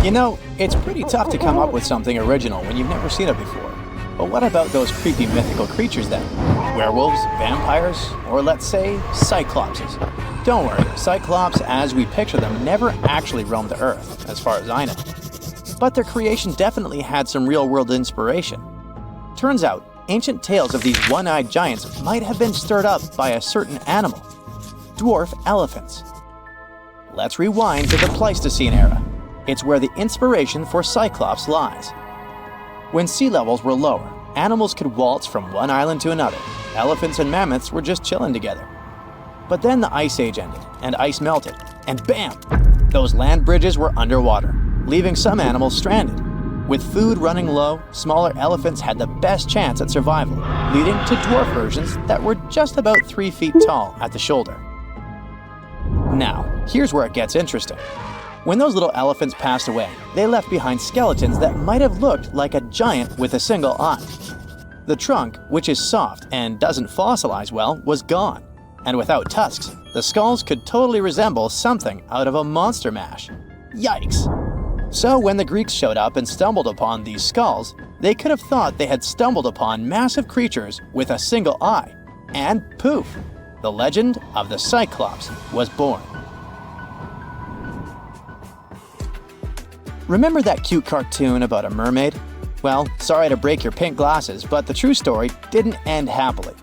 You know, it's pretty tough to come up with something original when you've never seen it before. But what about those creepy mythical creatures then? Werewolves, vampires, or let's say, cyclopses? Don't worry, cyclops as we picture them never actually roamed the earth, as far as I know. But their creation definitely had some real-world inspiration. Turns out, ancient tales of these one-eyed giants might have been stirred up by a certain animal: dwarf elephants. Let's rewind to the Pleistocene era. It's where the inspiration for Cyclops lies. When sea levels were lower, animals could waltz from one island to another. Elephants and mammoths were just chilling together. But then the Ice Age ended, and ice melted, and bam! Those land bridges were underwater, leaving some animals stranded. With food running low, smaller elephants had the best chance at survival, leading to dwarf versions that were just about 3 feet tall at the shoulder. Now, here's where it gets interesting. When those little elephants passed away, they left behind skeletons that might have looked like a giant with a single eye. The trunk, which is soft and doesn't fossilize well, was gone. And without tusks, the skulls could totally resemble something out of a monster mash. Yikes! So when the Greeks showed up and stumbled upon these skulls, they could have thought they had stumbled upon massive creatures with a single eye. And poof! The legend of the Cyclops was born. Remember that cute cartoon about a mermaid? Well, sorry to break your pink glasses, but the true story didn't end happily.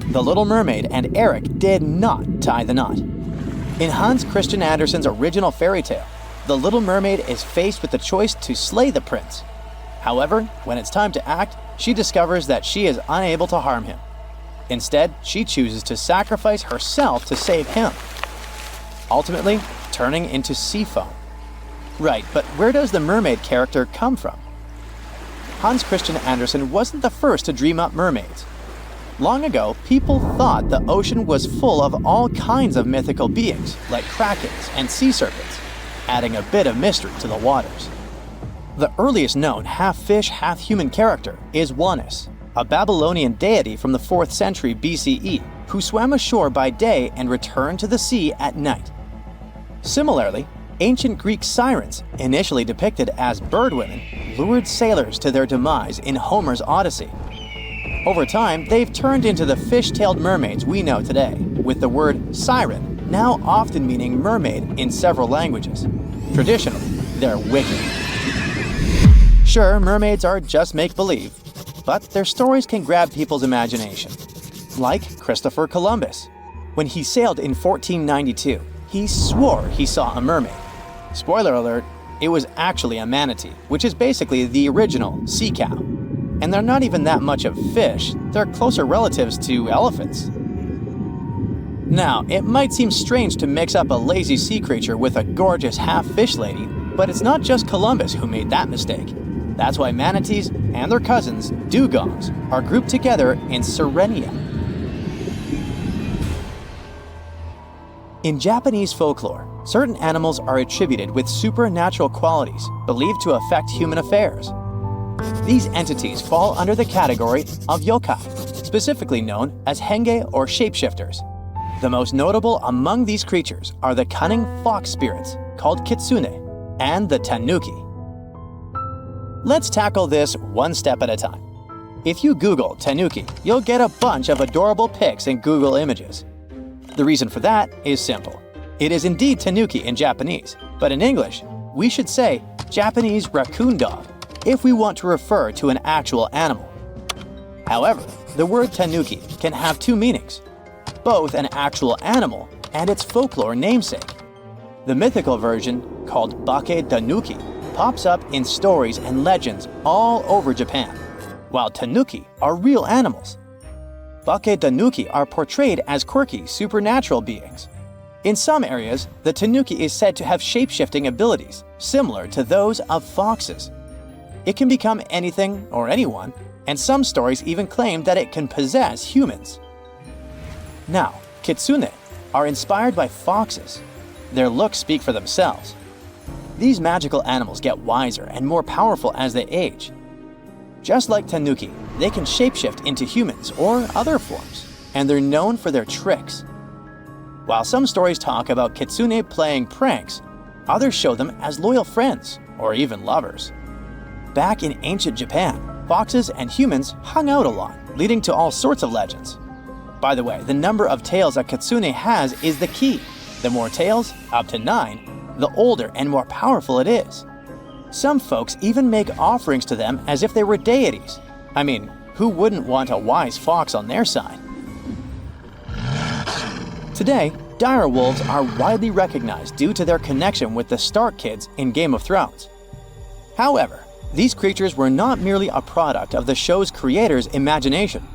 The Little Mermaid and Eric did not tie the knot. In Hans Christian Andersen's original fairy tale, the Little Mermaid is faced with the choice to slay the prince. However, when it's time to act, she discovers that she is unable to harm him. Instead, she chooses to sacrifice herself to save him, ultimately turning into sea foam. Right, but where does the mermaid character come from? Hans Christian Andersen wasn't the first to dream up mermaids. Long ago, people thought the ocean was full of all kinds of mythical beings, like krakens and sea serpents, adding a bit of mystery to the waters. The earliest known half-fish, half-human character is Wanus, a Babylonian deity from the 4th century BCE who swam ashore by day and returned to the sea at night. Similarly, ancient Greek sirens, initially depicted as birdwomen, lured sailors to their demise in Homer's Odyssey. Over time, they've turned into the fish-tailed mermaids we know today, with the word siren now often meaning mermaid in several languages. Traditionally, they're wicked. Sure, mermaids are just make-believe, but their stories can grab people's imagination. Like Christopher Columbus. When he sailed in 1492, he swore he saw a mermaid. Spoiler alert, it was actually a manatee, which is basically the original sea cow. And they're not even that much of fish, they're closer relatives to elephants. Now, it might seem strange to mix up a lazy sea creature with a gorgeous half-fish lady, but it's not just Columbus who made that mistake. That's why manatees and their cousins, dugongs, are grouped together in Sirenia. In Japanese folklore, certain animals are attributed with supernatural qualities believed to affect human affairs. These entities fall under the category of yokai, specifically known as henge or shapeshifters. The most notable among these creatures are the cunning fox spirits called kitsune and the tanuki. Let's tackle this one step at a time. If you Google tanuki, you'll get a bunch of adorable pics in Google Images. The reason for that is simple. It is indeed tanuki in Japanese, but in English, we should say Japanese raccoon dog if we want to refer to an actual animal. However, the word tanuki can have two meanings, both an actual animal and its folklore namesake. The mythical version, called bake tanuki, pops up in stories and legends all over Japan, while tanuki are real animals. Bake tanuki are portrayed as quirky, supernatural beings. In some areas, the tanuki is said to have shape-shifting abilities, similar to those of foxes. It can become anything or anyone, and some stories even claim that it can possess humans. Now, kitsune are inspired by foxes. Their looks speak for themselves. These magical animals get wiser and more powerful as they age. Just like tanuki, they can shapeshift into humans or other forms, and they're known for their tricks. While some stories talk about kitsune playing pranks, others show them as loyal friends, or even lovers. Back in ancient Japan, foxes and humans hung out a lot, leading to all sorts of legends. By the way, the number of tails a kitsune has is the key. The more tails, up to 9, the older and more powerful it is. Some folks even make offerings to them as if they were deities. I mean, who wouldn't want a wise fox on their side? Today, dire wolves are widely recognized due to their connection with the Stark kids in Game of Thrones. However, these creatures were not merely a product of the show's creators' imagination.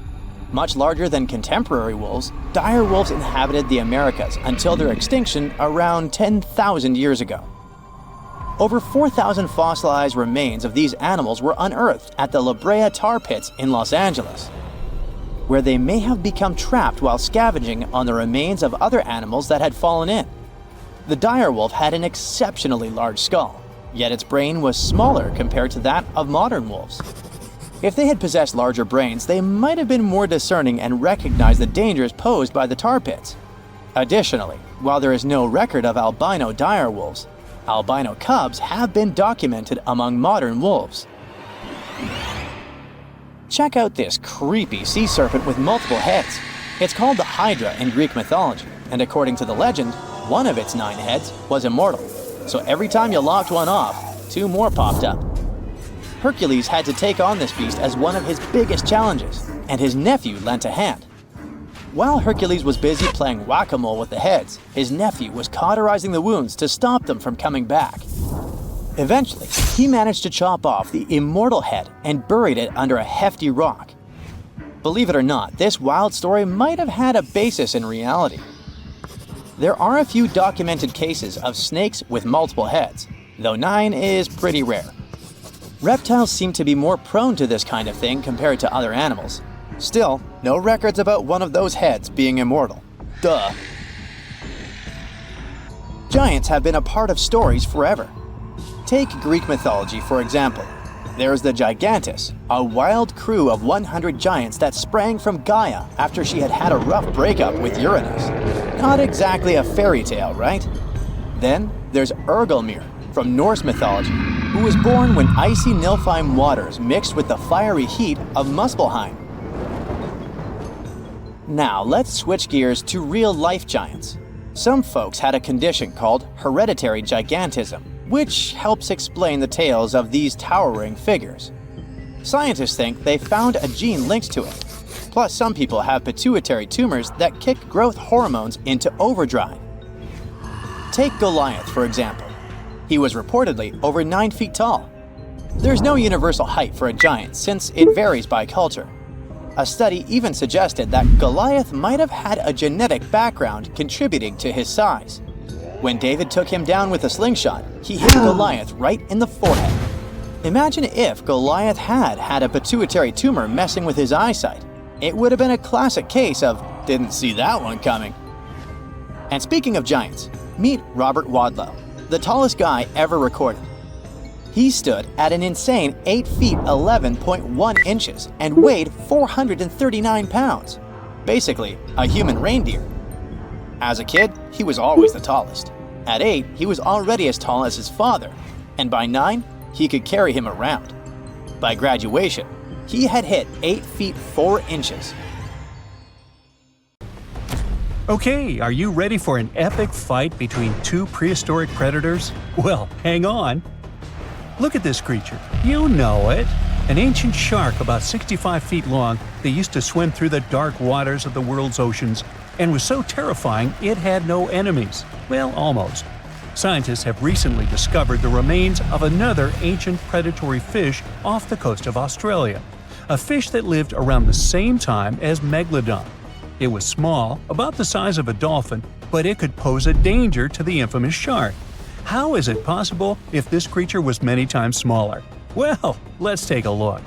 Much larger than contemporary wolves, dire wolves inhabited the Americas until their extinction around 10,000 years ago. Over 4,000 fossilized remains of these animals were unearthed at the La Brea tar pits in Los Angeles, where they may have become trapped while scavenging on the remains of other animals that had fallen in. The dire wolf had an exceptionally large skull, yet its brain was smaller compared to that of modern wolves. If they had possessed larger brains, they might have been more discerning and recognized the dangers posed by the tar pits. Additionally, while there is no record of albino dire wolves, albino cubs have been documented among modern wolves. Check out this creepy sea serpent with multiple heads. It's called the Hydra in Greek mythology, and according to the legend, one of its 9 heads was immortal. So every time you lopped one off, 2 more popped up. Hercules had to take on this beast as one of his biggest challenges, and his nephew lent a hand. While Hercules was busy playing whack-a-mole with the heads, his nephew was cauterizing the wounds to stop them from coming back. Eventually, he managed to chop off the immortal head and buried it under a hefty rock. Believe it or not, this wild story might have had a basis in reality. There are a few documented cases of snakes with multiple heads, though 9 is pretty rare. Reptiles seem to be more prone to this kind of thing compared to other animals. Still, no records about one of those heads being immortal. Duh. Giants have been a part of stories forever. Take Greek mythology, for example. There's the Gigantis, a wild crew of 100 giants that sprang from Gaia after she had had a rough breakup with Uranus. Not exactly a fairy tale, right? Then there's Ergelmir from Norse mythology, who was born when icy Niflheim waters mixed with the fiery heat of Muspelheim. Now let's switch gears to real-life giants. Some folks had a condition called hereditary gigantism, which helps explain the tales of these towering figures. Scientists think they found a gene linked to it. Plus, some people have pituitary tumors that kick growth hormones into overdrive. Take Goliath, for example. He was reportedly over 9 feet tall. There's no universal height for a giant since it varies by culture. A study even suggested that Goliath might have had a genetic background contributing to his size. When David took him down with a slingshot, he hit Goliath right in the forehead. Imagine if Goliath had had a pituitary tumor messing with his eyesight. It would have been a classic case of, didn't see that one coming. And speaking of giants, meet Robert Wadlow, the tallest guy ever recorded. He stood at an insane 8 feet 11.1 inches and weighed 439 pounds. Basically, a human reindeer. As a kid, he was always the tallest. At 8, he was already as tall as his father, and by 9, he could carry him around. By graduation, he had hit 8 feet 4 inches. Okay, are you ready for an epic fight between 2 prehistoric predators? Well, hang on. Look at this creature. You know it. An ancient shark about 65 feet long that used to swim through the dark waters of the world's oceans and was so terrifying it had no enemies. Well, almost. Scientists have recently discovered the remains of another ancient predatory fish off the coast of Australia, a fish that lived around the same time as Megalodon. It was small, about the size of a dolphin, but it could pose a danger to the infamous shark. How is it possible if this creature was many times smaller? Well, let's take a look.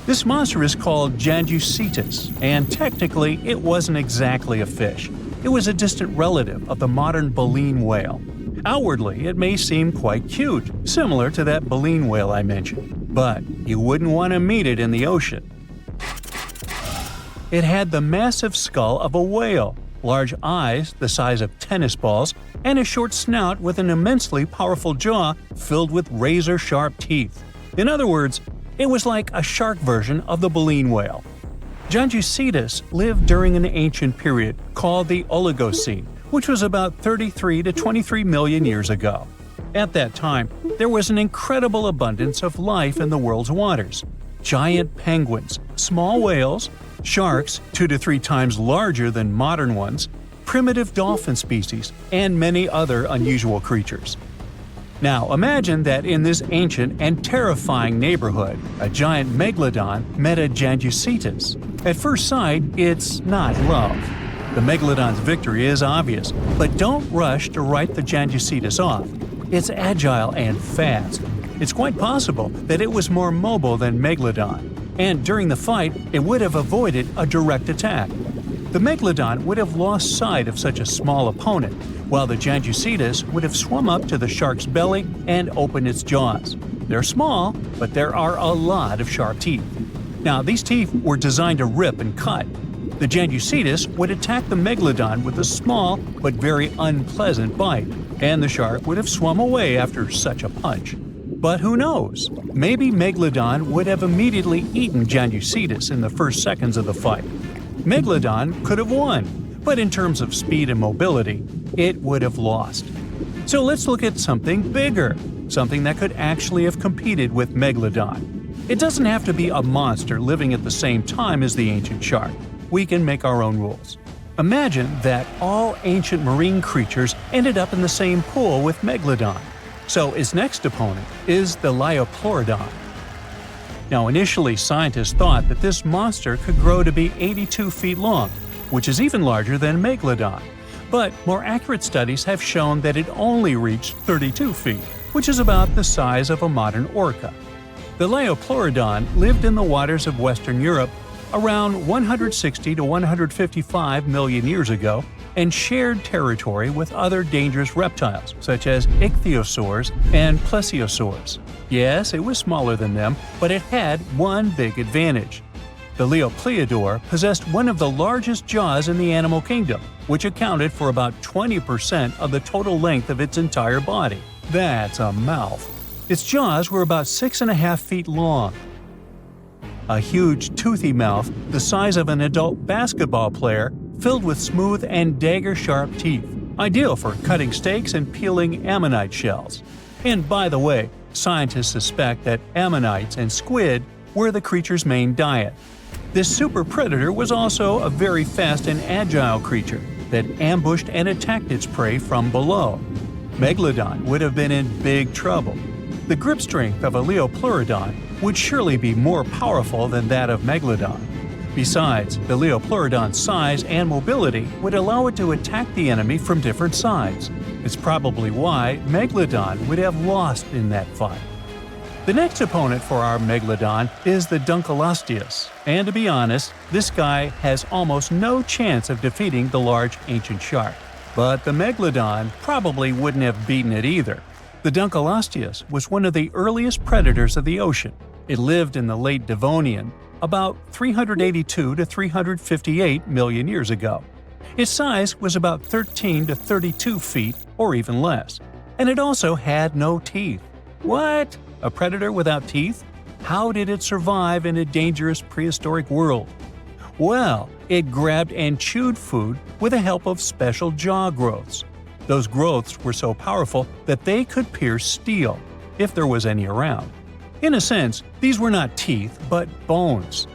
This monster is called Gigantism, and technically it wasn't exactly a fish. It was a distant relative of the modern baleen whale. Outwardly, it may seem quite cute, similar to that baleen whale I mentioned, but you wouldn't want to meet it in the ocean. It had the massive skull of a whale, large eyes the size of tennis balls, and a short snout with an immensely powerful jaw filled with razor-sharp teeth. In other words, it was like a shark version of the baleen whale. Gigantism lived during an ancient period called the Oligocene, which was about 33 to 23 million years ago. At that time, there was an incredible abundance of life in the world's waters. Giant penguins, small whales, sharks 2 to 3 times larger than modern ones, primitive dolphin species, and many other unusual creatures. Now imagine that in this ancient and terrifying neighborhood, a giant Megalodon met a gigantism. At first sight, it's not love. The Megalodon's victory is obvious, but don't rush to write the gigantism off. It's agile and fast. It's quite possible that it was more mobile than Megalodon, and during the fight, it would have avoided a direct attack. The Megalodon would have lost sight of such a small opponent, while the gigantism would have swum up to the shark's belly and opened its jaws. They're small, but there are a lot of sharp teeth. Now, these teeth were designed to rip and cut. The gigantism would attack the Megalodon with a small but very unpleasant bite, and the shark would have swum away after such a punch. But who knows? Maybe Megalodon would have immediately eaten gigantism in the first seconds of the fight. Megalodon could have won, but in terms of speed and mobility, it would have lost. So let's look at something bigger, something that could actually have competed with Megalodon. It doesn't have to be a monster living at the same time as the ancient shark. We can make our own rules. Imagine that all ancient marine creatures ended up in the same pool with Megalodon. So its next opponent is the liopleurodon. Now initially scientists thought that this monster could grow to be 82 feet long, which is even larger than Megalodon. But more accurate studies have shown that it only reached 32 feet, which is about the size of a modern orca. The liopleurodon lived in the waters of Western Europe around 160 to 155 million years ago and shared territory with other dangerous reptiles such as ichthyosaurs and plesiosaurs. Yes, it was smaller than them, but it had one big advantage. The liopleurodon possessed one of the largest jaws in the animal kingdom, which accounted for about 20% of the total length of its entire body. That's a mouth. Its jaws were about 6.5 feet long. A huge, toothy mouth the size of an adult basketball player filled with smooth and dagger-sharp teeth, ideal for cutting steaks and peeling ammonite shells. And by the way, scientists suspect that ammonites and squid were the creature's main diet. This super predator was also a very fast and agile creature that ambushed and attacked its prey from below. Megalodon would have been in big trouble. The grip strength of a liopleurodon would surely be more powerful than that of Megalodon. Besides, the liopleurodon's size and mobility would allow it to attack the enemy from different sides. It's probably why Megalodon would have lost in that fight. The next opponent for our Megalodon is the Dunkleosteus, and to be honest, this guy has almost no chance of defeating the large ancient shark. But the Megalodon probably wouldn't have beaten it either. The Dunkleosteus was one of the earliest predators of the ocean. It lived in the late Devonian, about 382 to 358 million years ago. Its size was about 13 to 32 feet or even less. And it also had no teeth. What? A predator without teeth? How did it survive in a dangerous prehistoric world? Well, it grabbed and chewed food with the help of special jaw growths. Those growths were so powerful that they could pierce steel, if there was any around. In a sense, these were not teeth, but bones.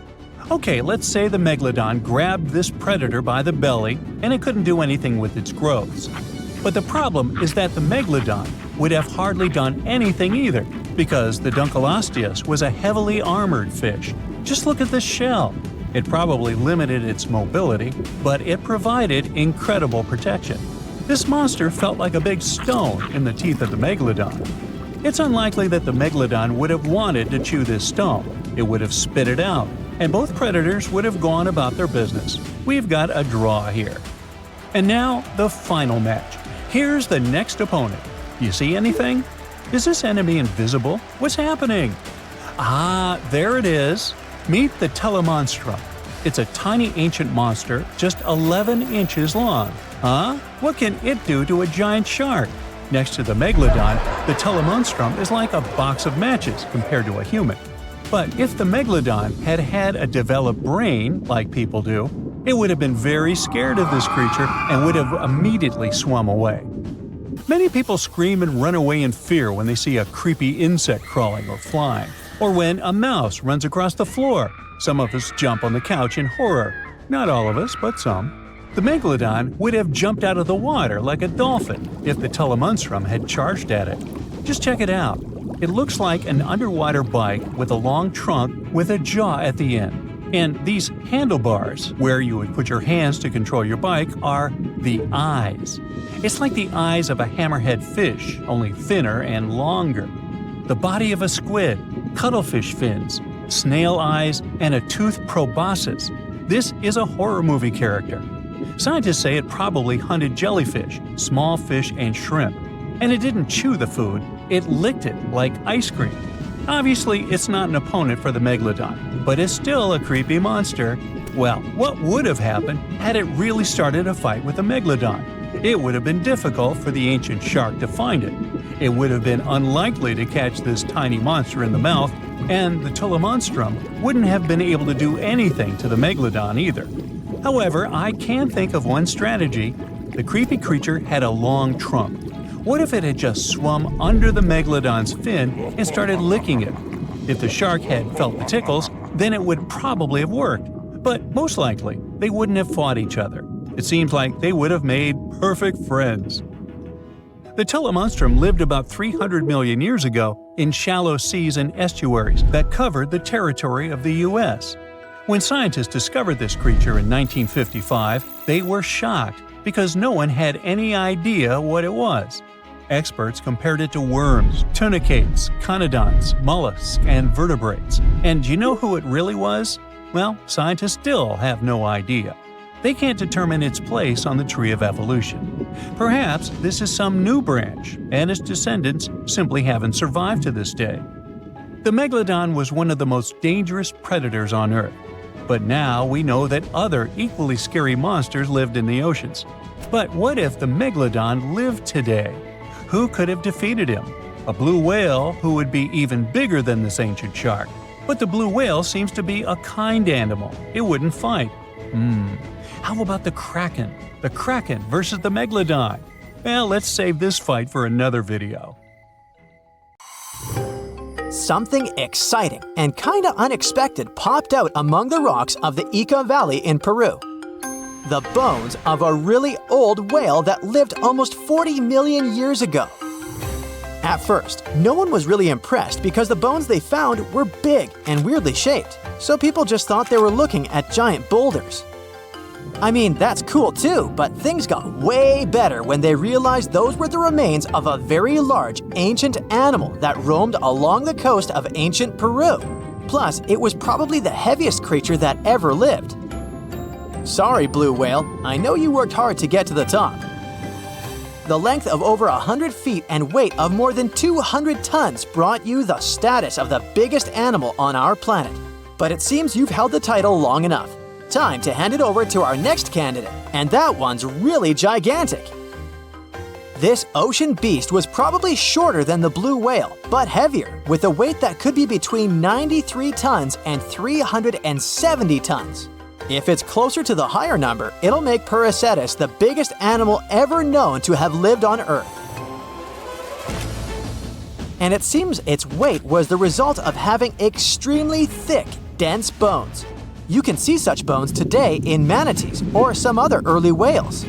Okay, let's say the Megalodon grabbed this predator by the belly and it couldn't do anything with its growths. But the problem is that the Megalodon would have hardly done anything either, because the Dunkleosteus was a heavily armored fish. Just look at this shell. It probably limited its mobility, but it provided incredible protection. This monster felt like a big stone in the teeth of the Megalodon. It's unlikely that the Megalodon would have wanted to chew this stone. It would have spit it out, and both predators would have gone about their business. We've got a draw here. And now, the final match. Here's the next opponent. You see anything? Is this enemy invisible? What's happening? Ah, there it is. Meet the Tullimonstrum. It's a tiny ancient monster just 11 inches long. Huh? What can it do to a giant shark? Next to the Megalodon, the Tullimonstrum is like a box of matches compared to a human. But if the Megalodon had had a developed brain, like people do, it would have been very scared of this creature and would have immediately swum away. Many people scream and run away in fear when they see a creepy insect crawling or flying, or when a mouse runs across the floor. Some of us jump on the couch in horror. Not all of us, but some. The Megalodon would have jumped out of the water like a dolphin if the Tullimonstrum had charged at it. Just check it out. It looks like an underwater bike with a long trunk with a jaw at the end. And these handlebars, where you would put your hands to control your bike, are the eyes. It's like the eyes of a hammerhead fish, only thinner and longer. The body of a squid, cuttlefish fins, snail eyes, and a toothed proboscis. This is a horror movie character. Scientists say it probably hunted jellyfish, small fish, and shrimp. And it didn't chew the food, it licked it like ice cream. Obviously, it's not an opponent for the Megalodon, but it's still a creepy monster. Well, what would have happened had it really started a fight with the Megalodon? It would have been difficult for the ancient shark to find it. It would have been unlikely to catch this tiny monster in the mouth, and the Tullimonstrum wouldn't have been able to do anything to the Megalodon either. However, I can think of one strategy. The creepy creature had a long trunk. What if it had just swum under the Megalodon's fin and started licking it? If the shark had felt the tickles, then it would probably have worked. But most likely, they wouldn't have fought each other. It seems like they would have made perfect friends. The Tullimonstrum lived about 300 million years ago in shallow seas and estuaries that covered the territory of the U.S. When scientists discovered this creature in 1955, they were shocked because no one had any idea what it was. Experts compared it to worms, tunicates, conodonts, mollusks, and vertebrates. And do you know who it really was? Well, scientists still have no idea. They can't determine its place on the tree of evolution. Perhaps this is some new branch, and its descendants simply haven't survived to this day. The Megalodon was one of the most dangerous predators on Earth. But now we know that other equally scary monsters lived in the oceans. But what if the Megalodon lived today? Who could have defeated him? A blue whale who would be even bigger than this ancient shark. But the blue whale seems to be a kind animal. It wouldn't fight. How about the Kraken? The Kraken versus the Megalodon? Well, let's save this fight for another video. Something exciting and kinda unexpected popped out among the rocks of the Ica Valley in Peru. The bones of a really old whale that lived almost 40 million years ago. At first, no one was really impressed because the bones they found were big and weirdly shaped, so people just thought they were looking at giant boulders. I mean, that's cool too, but things got way better when they realized those were the remains of a very large ancient animal that roamed along the coast of ancient Peru. Plus, it was probably the heaviest creature that ever lived. Sorry, blue whale, I know you worked hard to get to the top. The length of over 100 feet and weight of more than 200 tons brought you the status of the biggest animal on our planet. But it seems you've held the title long enough. Time to hand it over to our next candidate, and that one's really gigantic. This ocean beast was probably shorter than the blue whale, but heavier, with a weight that could be between 93 tons and 370 tons. If it's closer to the higher number, it'll make Prehistoric the biggest animal ever known to have lived on Earth. And it seems its weight was the result of having extremely thick, dense bones. You can see such bones today in manatees or some other early whales.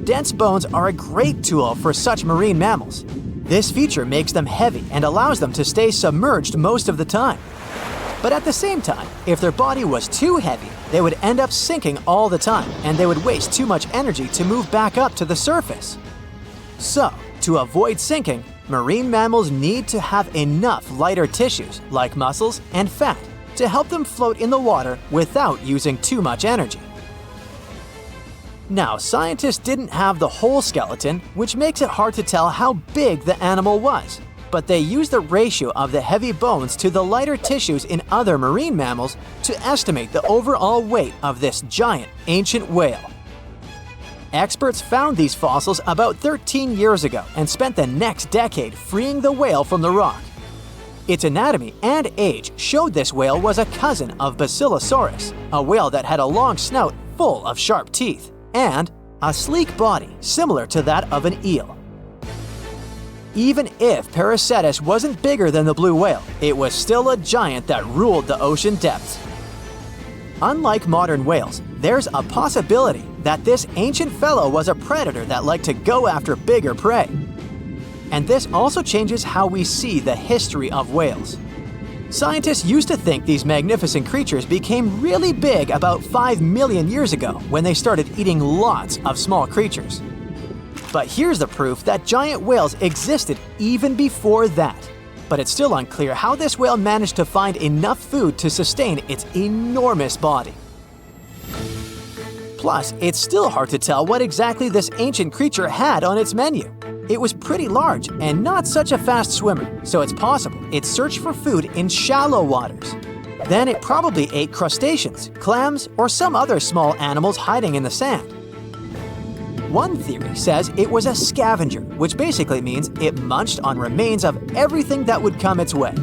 Dense bones are a great tool for such marine mammals. This feature makes them heavy and allows them to stay submerged most of the time. But at the same time, if their body was too heavy, they would end up sinking all the time, and they would waste too much energy to move back up to the surface. So, to avoid sinking, marine mammals need to have enough lighter tissues, like muscles and fat, to help them float in the water without using too much energy. Now, scientists didn't have the whole skeleton, which makes it hard to tell how big the animal was. but they used the ratio of the heavy bones to the lighter tissues in other marine mammals to estimate the overall weight of this giant ancient whale. Experts found these fossils about 13 years ago and spent the next decade freeing the whale from the rock. Its anatomy and age showed this whale was a cousin of Basilosaurus, a whale that had a long snout full of sharp teeth, and a sleek body similar to that of an eel. Even if Pericetus wasn't bigger than the blue whale, it was still a giant that ruled the ocean depths. Unlike modern whales, there's a possibility that this ancient fellow was a predator that liked to go after bigger prey. And this also changes how we see the history of whales. Scientists used to think these magnificent creatures became really big about 5 million years ago when they started eating lots of small creatures. But here's the proof that giant whales existed even before that. But it's still unclear how this whale managed to find enough food to sustain its enormous body. Plus, it's still hard to tell what exactly this ancient creature had on its menu. It was pretty large and not such a fast swimmer, so it's possible it searched for food in shallow waters. Then it probably ate crustaceans, clams, or some other small animals hiding in the sand. One theory says it was a scavenger, which basically means it munched on remains of everything that would come its way.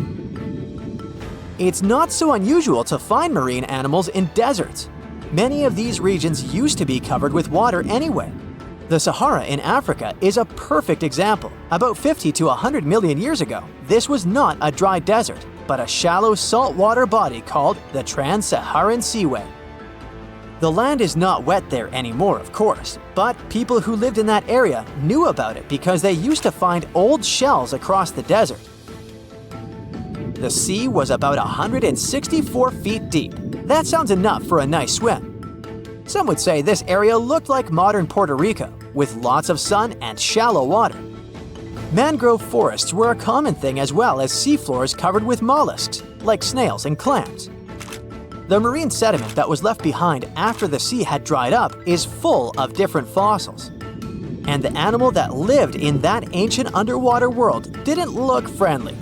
It's not so unusual to find marine animals in deserts. Many of these regions used to be covered with water anyway. The Sahara in Africa is a perfect example. About 50 to 100 million years ago, this was not a dry desert, but a shallow saltwater body called the Trans-Saharan Seaway. The land is not wet there anymore, of course, but people who lived in that area knew about it because they used to find old shells across the desert. The sea was about 164 feet deep. That sounds enough for a nice swim. Some would say this area looked like modern Puerto Rico, with lots of sun and shallow water. Mangrove forests were a common thing as well as seafloors covered with mollusks, like snails and clams. The marine sediment that was left behind after the sea had dried up is full of different fossils. And the animal that lived in that ancient underwater world didn't look friendly.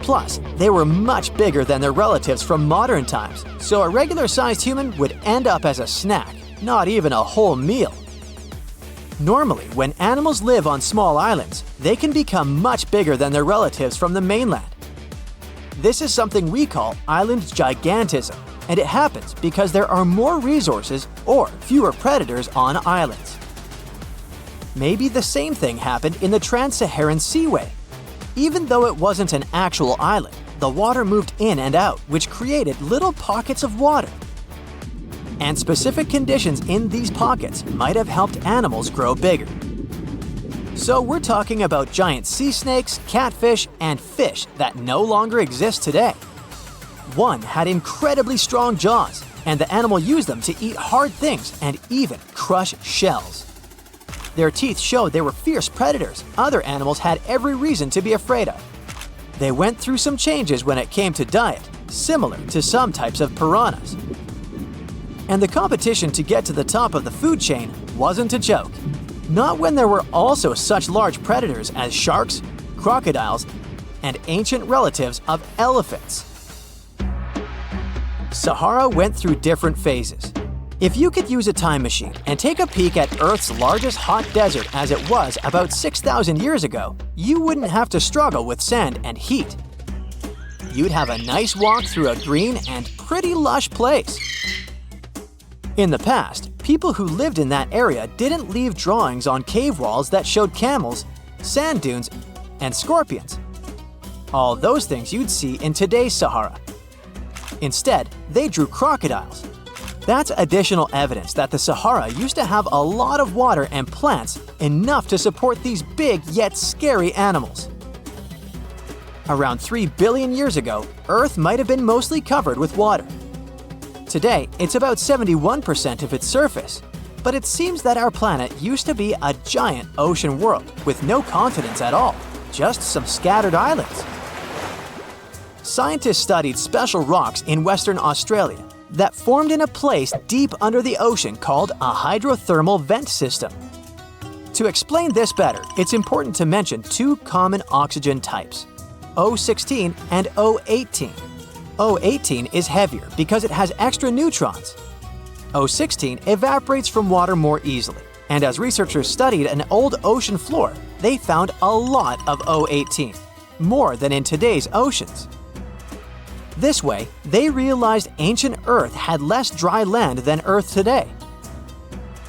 Plus, they were much bigger than their relatives from modern times, so a regular-sized human would end up as a snack, not even a whole meal. Normally, when animals live on small islands, they can become much bigger than their relatives from the mainland. This is something we call island gigantism, and it happens because there are more resources or fewer predators on islands. Maybe the same thing happened in the Trans-Saharan Seaway. Even though it wasn't an actual island, the water moved in and out, which created little pockets of water. And specific conditions in these pockets might have helped animals grow bigger. So we're talking about giant sea snakes, catfish, and fish that no longer exist today. One had incredibly strong jaws, and the animal used them to eat hard things and even crush shells. Their teeth showed they were fierce predators other animals had every reason to be afraid of. They went through some changes when it came to diet, similar to some types of piranhas. And the competition to get to the top of the food chain wasn't a joke. Not when there were also such large predators as sharks, crocodiles, and ancient relatives of elephants. Sahara went through different phases. If you could use a time machine and take a peek at Earth's largest hot desert as it was about 6,000 years ago, you wouldn't have to struggle with sand and heat. You'd have a nice walk through a green and pretty lush place. In the past, people who lived in that area didn't leave drawings on cave walls that showed camels, sand dunes, and scorpions. All those things you'd see in today's Sahara. Instead, they drew crocodiles. That's additional evidence that the Sahara used to have a lot of water and plants enough to support these big yet scary animals. Around 3 billion years ago, Earth might have been mostly covered with water. Today, it's about 71% of its surface, but it seems that our planet used to be a giant ocean world with no continents at all, just some scattered islands. Scientists studied special rocks in Western Australia that formed in a place deep under the ocean called a hydrothermal vent system. To explain this better, it's important to mention two common oxygen types, O16 and O18. O18 is heavier because it has extra neutrons. O16 evaporates from water more easily, and as researchers studied an old ocean floor, they found a lot of O18, more than in today's oceans. This way, they realized ancient Earth had less dry land than Earth today.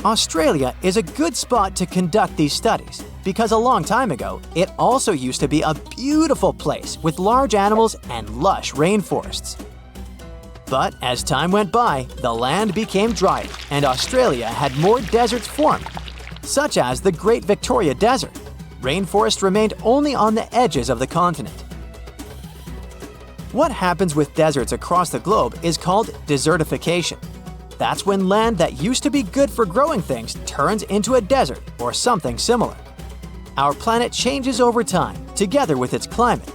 Australia is a good spot to conduct these studies because a long time ago, it also used to be a beautiful place with large animals and lush rainforests. But as time went by, the land became drier and Australia had more deserts formed, such as the Great Victoria Desert. Rainforest remained only on the edges of the continent. What happens with deserts across the globe is called desertification. That's when land that used to be good for growing things turns into a desert or something similar. Our planet changes over time, together with its climate.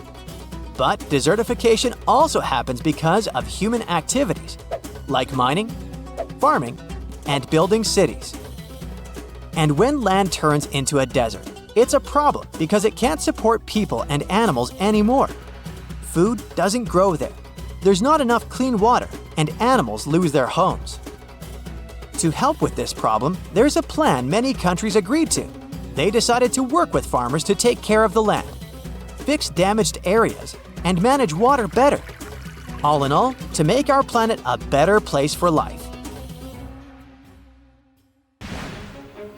But desertification also happens because of human activities, like mining, farming, and building cities. And when land turns into a desert, it's a problem because it can't support people and animals anymore. Food doesn't grow there. There's not enough clean water, and animals lose their homes. To help with this problem, there's a plan many countries agreed to. They decided to work with farmers to take care of the land, fix damaged areas, and manage water better. All in all, to make our planet a better place for life.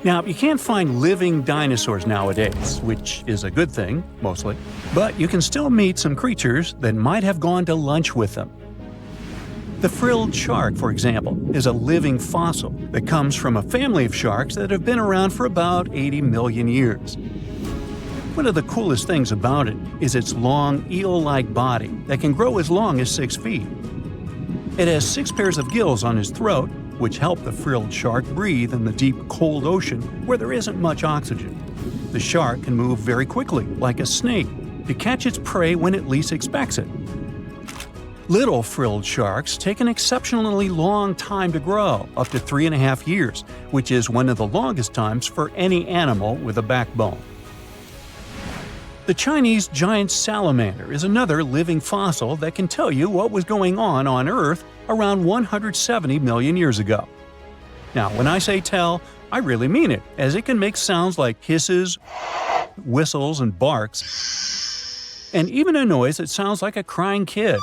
Now, you can't find living dinosaurs nowadays, which is a good thing, mostly, but you can still meet some creatures that might have gone to lunch with them. The frilled shark, for example, is a living fossil that comes from a family of sharks that have been around for about 80 million years. One of the coolest things about it is its long, eel-like body that can grow as long as 6 feet. It has 6 pairs of gills on its throat, which help the frilled shark breathe in the deep, cold ocean where there isn't much oxygen. The shark can move very quickly, like a snake, to catch its prey when it least expects it. Little frilled sharks take an exceptionally long time to grow, up to 3.5 years, which is one of the longest times for any animal with a backbone. The Chinese giant salamander is another living fossil that can tell you what was going on Earth around 170 million years ago. Now, when I say tell, I really mean it, as it can make sounds like hisses, whistles, and barks, and even a noise that sounds like a crying kid.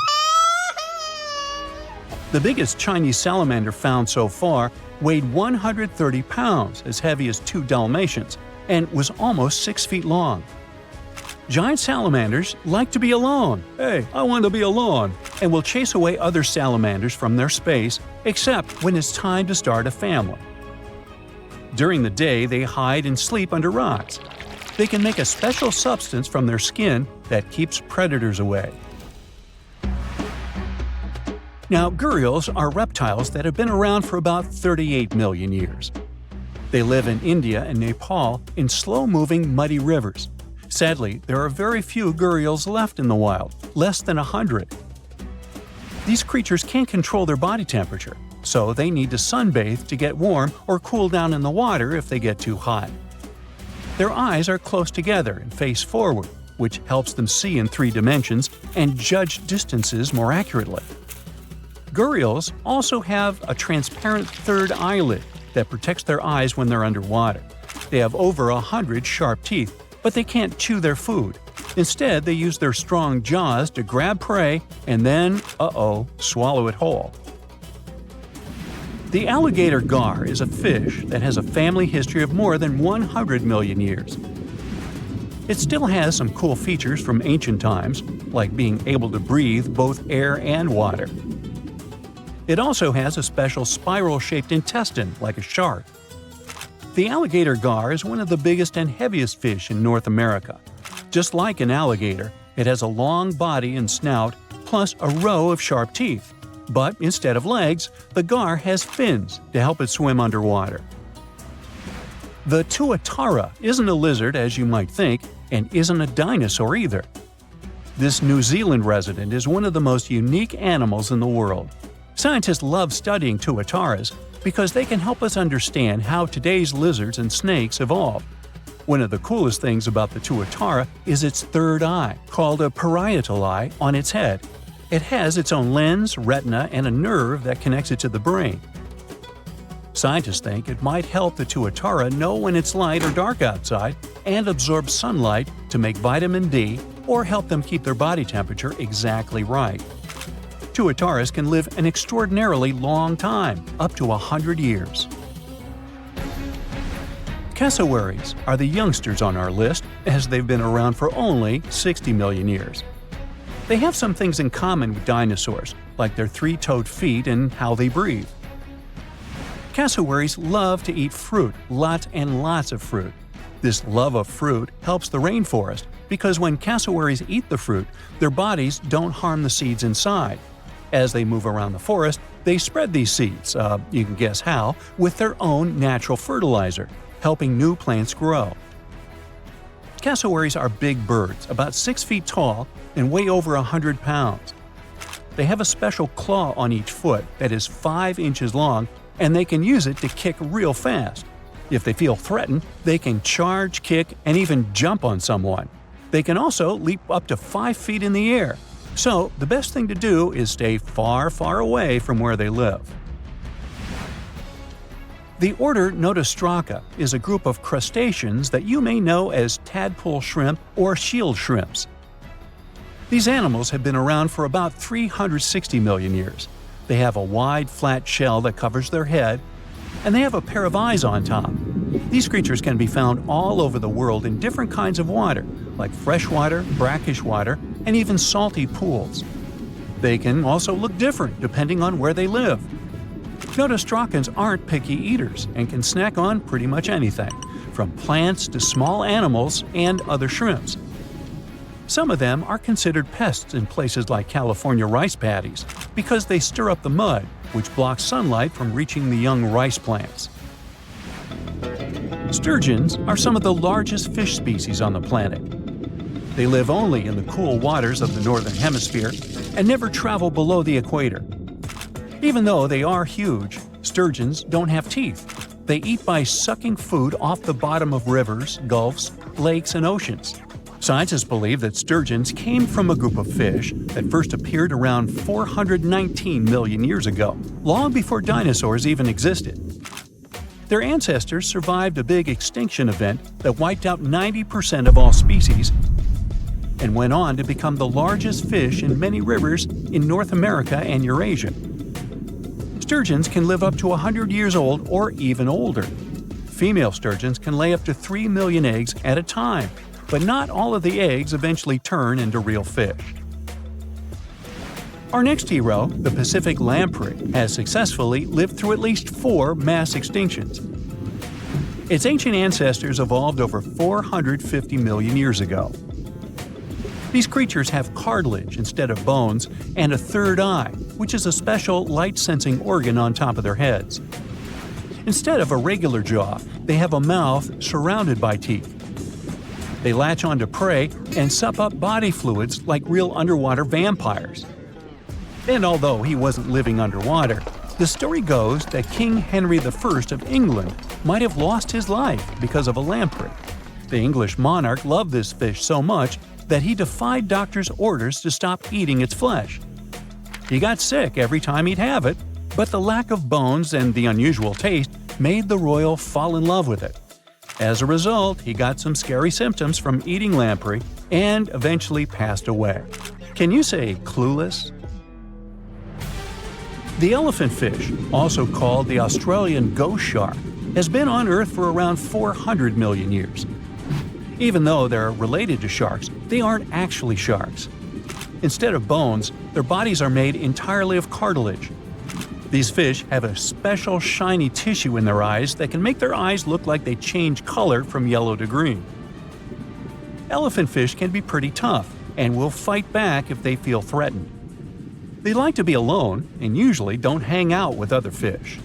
The biggest Chinese salamander found so far weighed 130 pounds, as heavy as 2 Dalmatians, and was almost 6 feet long. Giant salamanders like to be alone. Hey, I want to be alone. And will chase away other salamanders from their space, except when it's time to start a family. During the day, they hide and sleep under rocks. They can make a special substance from their skin that keeps predators away. Now, gharials are reptiles that have been around for about 38 million years. They live in India and Nepal in slow-moving, muddy rivers. Sadly, there are very few gharials left in the wild, less than 100. These creatures can't control their body temperature, so they need to sunbathe to get warm or cool down in the water if they get too hot. Their eyes are close together and face forward, which helps them see in 3 dimensions and judge distances more accurately. Gharials also have a transparent third eyelid that protects their eyes when they're underwater. They have over 100 sharp teeth, but they can't chew their food. Instead, they use their strong jaws to grab prey and then, swallow it whole. The alligator gar is a fish that has a family history of more than 100 million years. It still has some cool features from ancient times, like being able to breathe both air and water. It also has a special spiral-shaped intestine, like a shark. The alligator gar is one of the biggest and heaviest fish in North America. Just like an alligator, it has a long body and snout, plus a row of sharp teeth. But instead of legs, the gar has fins to help it swim underwater. The tuatara isn't a lizard as you might think, and isn't a dinosaur either. This New Zealand resident is one of the most unique animals in the world. Scientists love studying tuataras because they can help us understand how today's lizards and snakes evolved. One of the coolest things about the tuatara is its third eye, called a parietal eye, on its head. It has its own lens, retina, and a nerve that connects it to the brain. Scientists think it might help the tuatara know when it's light or dark outside and absorb sunlight to make vitamin D or help them keep their body temperature exactly right. Tuataras can live an extraordinarily long time, up to 100 years. Cassowaries are the youngsters on our list, as they've been around for only 60 million years. They have some things in common with dinosaurs, like their three-toed feet and how they breathe. Cassowaries love to eat fruit, lots and lots of fruit. This love of fruit helps the rainforest because when cassowaries eat the fruit, their bodies don't harm the seeds inside. As they move around the forest, they spread these seeds, you can guess how, with their own natural fertilizer, helping new plants grow. Cassowaries are big birds, about 6 feet tall and weigh over 100 pounds. They have a special claw on each foot that is 5 inches long, and they can use it to kick real fast. If they feel threatened, they can charge, kick, and even jump on someone. They can also leap up to 5 feet in the air. So, the best thing to do is stay far, far away from where they live. The order Notostraca is a group of crustaceans that you may know as tadpole shrimp or shield shrimps. These animals have been around for about 360 million years. They have a wide, flat shell that covers their head, and they have a pair of eyes on top. These creatures can be found all over the world in different kinds of water, like freshwater, brackish water, and even salty pools. They can also look different depending on where they live. Notostracans aren't picky eaters and can snack on pretty much anything, from plants to small animals and other shrimps. Some of them are considered pests in places like California rice paddies because they stir up the mud, which blocks sunlight from reaching the young rice plants. Sturgeons are some of the largest fish species on the planet. They live only in the cool waters of the northern hemisphere and never travel below the equator. Even though they are huge, sturgeons don't have teeth. They eat by sucking food off the bottom of rivers, gulfs, lakes, and oceans. Scientists believe that sturgeons came from a group of fish that first appeared around 419 million years ago, long before dinosaurs even existed. Their ancestors survived a big extinction event that wiped out 90% of all species and went on to become the largest fish in many rivers in North America and Eurasia. Sturgeons can live up to 100 years old or even older. Female sturgeons can lay up to 3 million eggs at a time, but not all of the eggs eventually turn into real fish. Our next hero, the Pacific lamprey, has successfully lived through at least 4 mass extinctions. Its ancient ancestors evolved over 450 million years ago. These creatures have cartilage instead of bones and a third eye, which is a special light-sensing organ on top of their heads. Instead of a regular jaw, they have a mouth surrounded by teeth. They latch onto prey and sup up body fluids like real underwater vampires. And although he wasn't living underwater, the story goes that King Henry I of England might have lost his life because of a lamprey. The English monarch loved this fish so much that he defied doctors' orders to stop eating its flesh. He got sick every time he'd have it, but the lack of bones and the unusual taste made the royal fall in love with it. As a result, he got some scary symptoms from eating lamprey and eventually passed away. Can you say clueless? The elephant fish, also called the Australian ghost shark, has been on Earth for around 400 million years. Even though they're related to sharks, they aren't actually sharks. Instead of bones, their bodies are made entirely of cartilage. These fish have a special shiny tissue in their eyes that can make their eyes look like they change color from yellow to green. Elephant fish can be pretty tough and will fight back if they feel threatened. They like to be alone and usually don't hang out with other fish.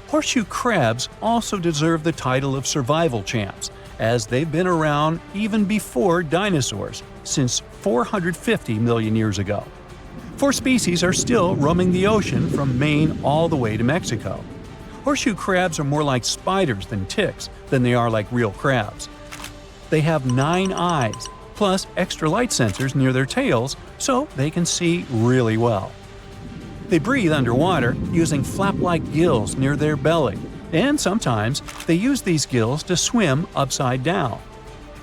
Horseshoe crabs also deserve the title of survival champs, as they've been around even before dinosaurs, since 450 million years ago. 4 species are still roaming the ocean from Maine all the way to Mexico. Horseshoe crabs are more like spiders than ticks than they are like real crabs. They have 9 eyes, plus extra light sensors near their tails so they can see really well. They breathe underwater using flap-like gills near their belly, and sometimes they use these gills to swim upside down.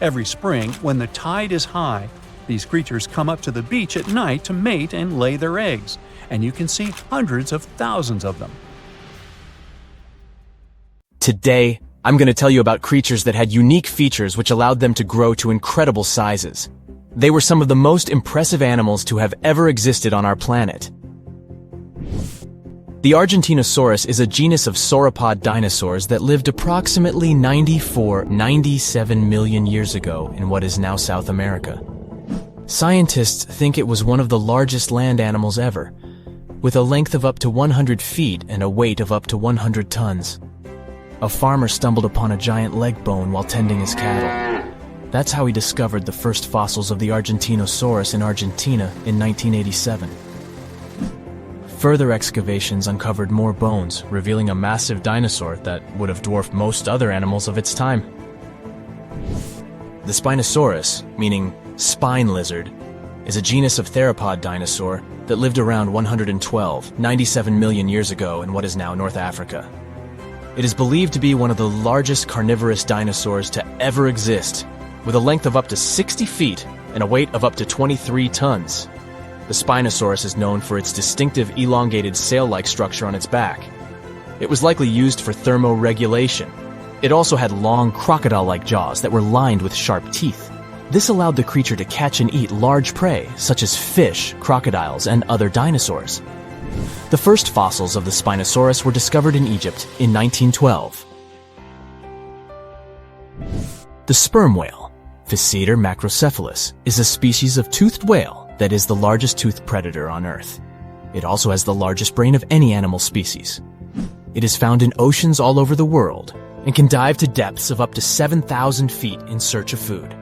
Every spring, when the tide is high, these creatures come up to the beach at night to mate and lay their eggs, and you can see hundreds of thousands of them. Today, I'm going to tell you about creatures that had unique features which allowed them to grow to incredible sizes. They were some of the most impressive animals to have ever existed on our planet. The Argentinosaurus is a genus of sauropod dinosaurs that lived approximately 97 million years ago in what is now South America. Scientists think it was one of the largest land animals ever, with a length of up to 100 feet and a weight of up to 100 tons. A farmer stumbled upon a giant leg bone while tending his cattle. That's how he discovered the first fossils of the Argentinosaurus in Argentina in 1987. Further excavations uncovered more bones, revealing a massive dinosaur that would have dwarfed most other animals of its time. The Spinosaurus, meaning spine lizard, is a genus of theropod dinosaur that lived around 97 million years ago in what is now North Africa. It is believed to be one of the largest carnivorous dinosaurs to ever exist, with a length of up to 60 feet and a weight of up to 23 tons. The Spinosaurus is known for its distinctive elongated sail-like structure on its back. It was likely used for thermoregulation. It also had long crocodile-like jaws that were lined with sharp teeth. This allowed the creature to catch and eat large prey, such as fish, crocodiles, and other dinosaurs. The first fossils of the Spinosaurus were discovered in Egypt in 1912. The sperm whale, Physeter macrocephalus, is a species of toothed whale that is the largest toothed predator on Earth. It also has the largest brain of any animal species. It is found in oceans all over the world and can dive to depths of up to 7,000 feet in search of food.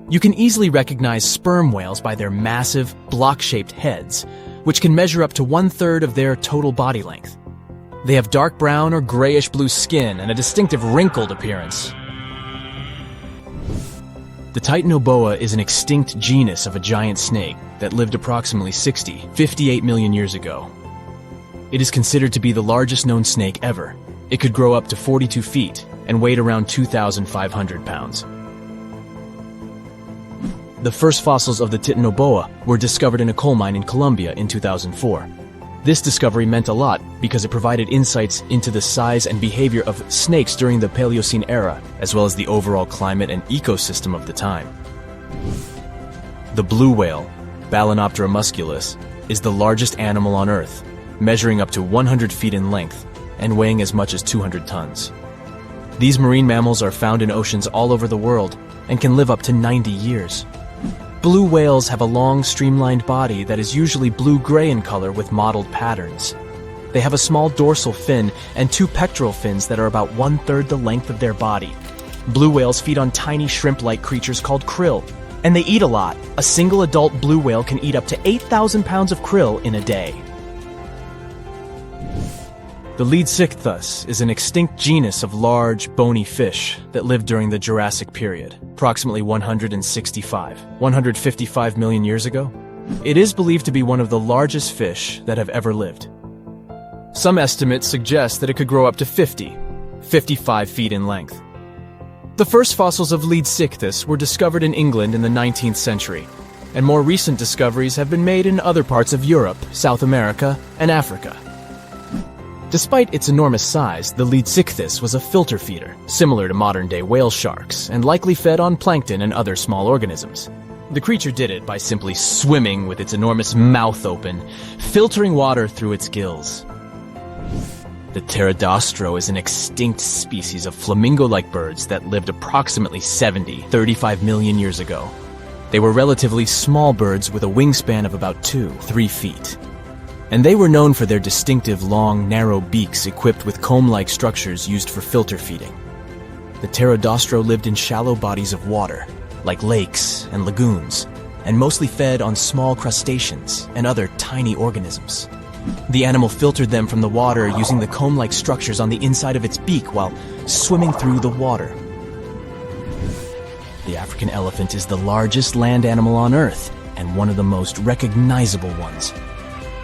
You can easily recognize sperm whales by their massive, block-shaped heads, which can measure up to 1/3 of their total body length. They have dark brown or grayish-blue skin and a distinctive wrinkled appearance. The Titanoboa is an extinct genus of a giant snake that lived approximately 58 million years ago. It is considered to be the largest known snake ever. It could grow up to 42 feet and weighed around 2,500 pounds. The first fossils of the Titanoboa were discovered in a coal mine in Colombia in 2004. This discovery meant a lot because it provided insights into the size and behavior of snakes during the Paleocene era, as well as the overall climate and ecosystem of the time. The blue whale, Balænoptera musculus, is the largest animal on Earth, measuring up to 100 feet in length and weighing as much as 200 tons. These marine mammals are found in oceans all over the world and can live up to 90 years. Blue whales have a long, streamlined body that is usually blue-gray in color with mottled patterns. They have a small dorsal fin and 2 pectoral fins that are about 1/3 the length of their body. Blue whales feed on tiny shrimp-like creatures called krill, and they eat a lot. A single adult blue whale can eat up to 8,000 pounds of krill in a day. The Leadsichthus is an extinct genus of large, bony fish that lived during the Jurassic period, approximately 155 million years ago. It is believed to be one of the largest fish that have ever lived. Some estimates suggest that it could grow up to 55 feet in length. The first fossils of Leadsichthus were discovered in England in the 19th century, and more recent discoveries have been made in other parts of Europe, South America, and Africa. Despite its enormous size, the Leadsichthus was a filter feeder, similar to modern-day whale sharks, and likely fed on plankton and other small organisms. The creature did it by simply swimming with its enormous mouth open, filtering water through its gills. The pterodostro is an extinct species of flamingo-like birds that lived approximately 35 million years ago. They were relatively small birds with a wingspan of about 2-3 feet. And they were known for their distinctive long, narrow beaks equipped with comb-like structures used for filter feeding. The pterodostro lived in shallow bodies of water, like lakes and lagoons, and mostly fed on small crustaceans and other tiny organisms. The animal filtered them from the water using the comb-like structures on the inside of its beak while swimming through the water. The African elephant is the largest land animal on Earth and one of the most recognizable ones.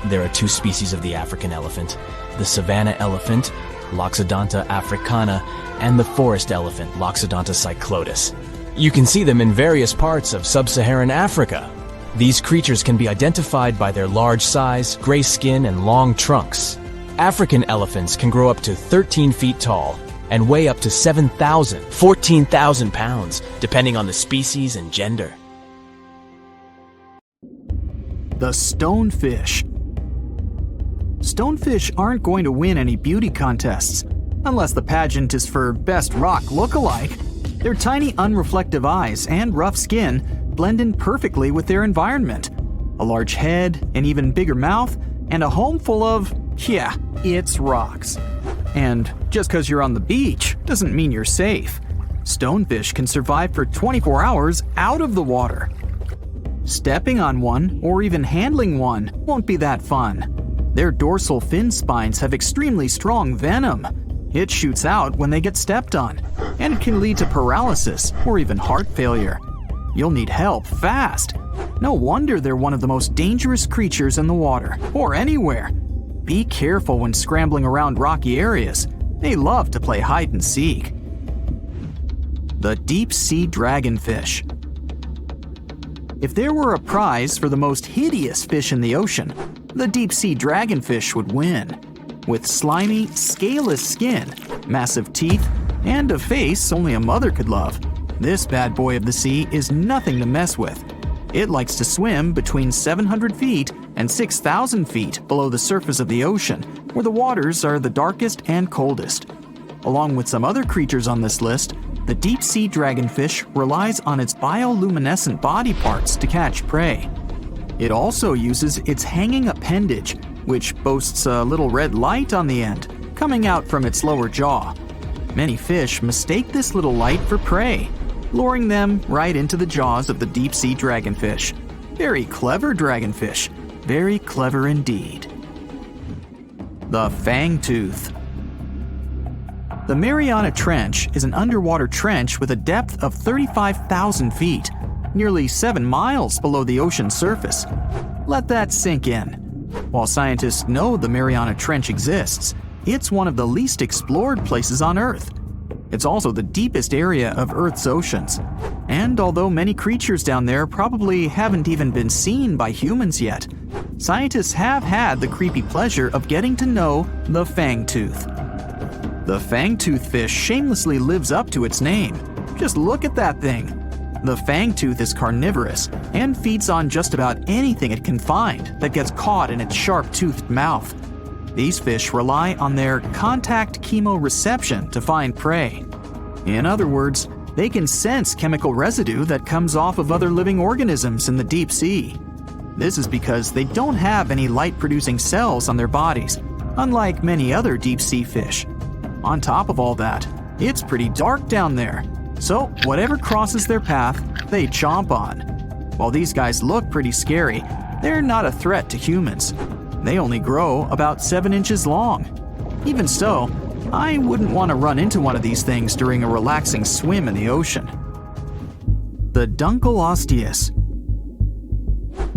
There are two species of the African elephant, the savanna elephant, Loxodonta africana, and the forest elephant, Loxodonta cyclotis. You can see them in various parts of sub-Saharan Africa. These creatures can be identified by their large size, gray skin, and long trunks. African elephants can grow up to 13 feet tall and weigh up to 14,000 pounds, depending on the species and gender. The stonefish. Stonefish aren't going to win any beauty contests, unless the pageant is for best rock look-alike. Their tiny unreflective eyes and rough skin blend in perfectly with their environment. A large head, an even bigger mouth, and a home full of, yeah, it's rocks. And just because you're on the beach doesn't mean you're safe. Stonefish can survive for 24 hours out of the water. Stepping on one or even handling one won't be that fun. Their dorsal fin spines have extremely strong venom. It shoots out when they get stepped on, and it can lead to paralysis or even heart failure. You'll need help fast. No wonder they're one of the most dangerous creatures in the water, or anywhere. Be careful when scrambling around rocky areas. They love to play hide and seek. The deep-sea dragonfish. If there were a prize for the most hideous fish in the ocean, the deep-sea dragonfish would win. With slimy, scaleless skin, massive teeth, and a face only a mother could love, this bad boy of the sea is nothing to mess with. It likes to swim between 700 feet and 6,000 feet below the surface of the ocean, where the waters are the darkest and coldest. Along with some other creatures on this list, the deep-sea dragonfish relies on its bioluminescent body parts to catch prey. It also uses its hanging appendage, which boasts a little red light on the end, coming out from its lower jaw. Many fish mistake this little light for prey, luring them right into the jaws of the deep-sea dragonfish. Very clever dragonfish, very clever indeed. The fangtooth. The Mariana Trench is an underwater trench with a depth of 35,000 feet, nearly 7 miles below the ocean surface. Let that sink in. While scientists know the Mariana Trench exists, it's one of the least explored places on Earth. It's also the deepest area of Earth's oceans. And although many creatures down there probably haven't even been seen by humans yet, scientists have had the creepy pleasure of getting to know the fangtooth. The fangtooth fish shamelessly lives up to its name. Just look at that thing. The fangtooth is carnivorous and feeds on just about anything it can find that gets caught in its sharp-toothed mouth. These fish rely on their contact chemoreception to find prey. In other words, they can sense chemical residue that comes off of other living organisms in the deep sea. This is because they don't have any light-producing cells on their bodies, unlike many other deep-sea fish. On top of all that, it's pretty dark down there, so whatever crosses their path, they chomp on. While these guys look pretty scary, they're not a threat to humans. They only grow about 7 inches long. Even so, I wouldn't want to run into one of these things during a relaxing swim in the ocean. The Dunkleosteus.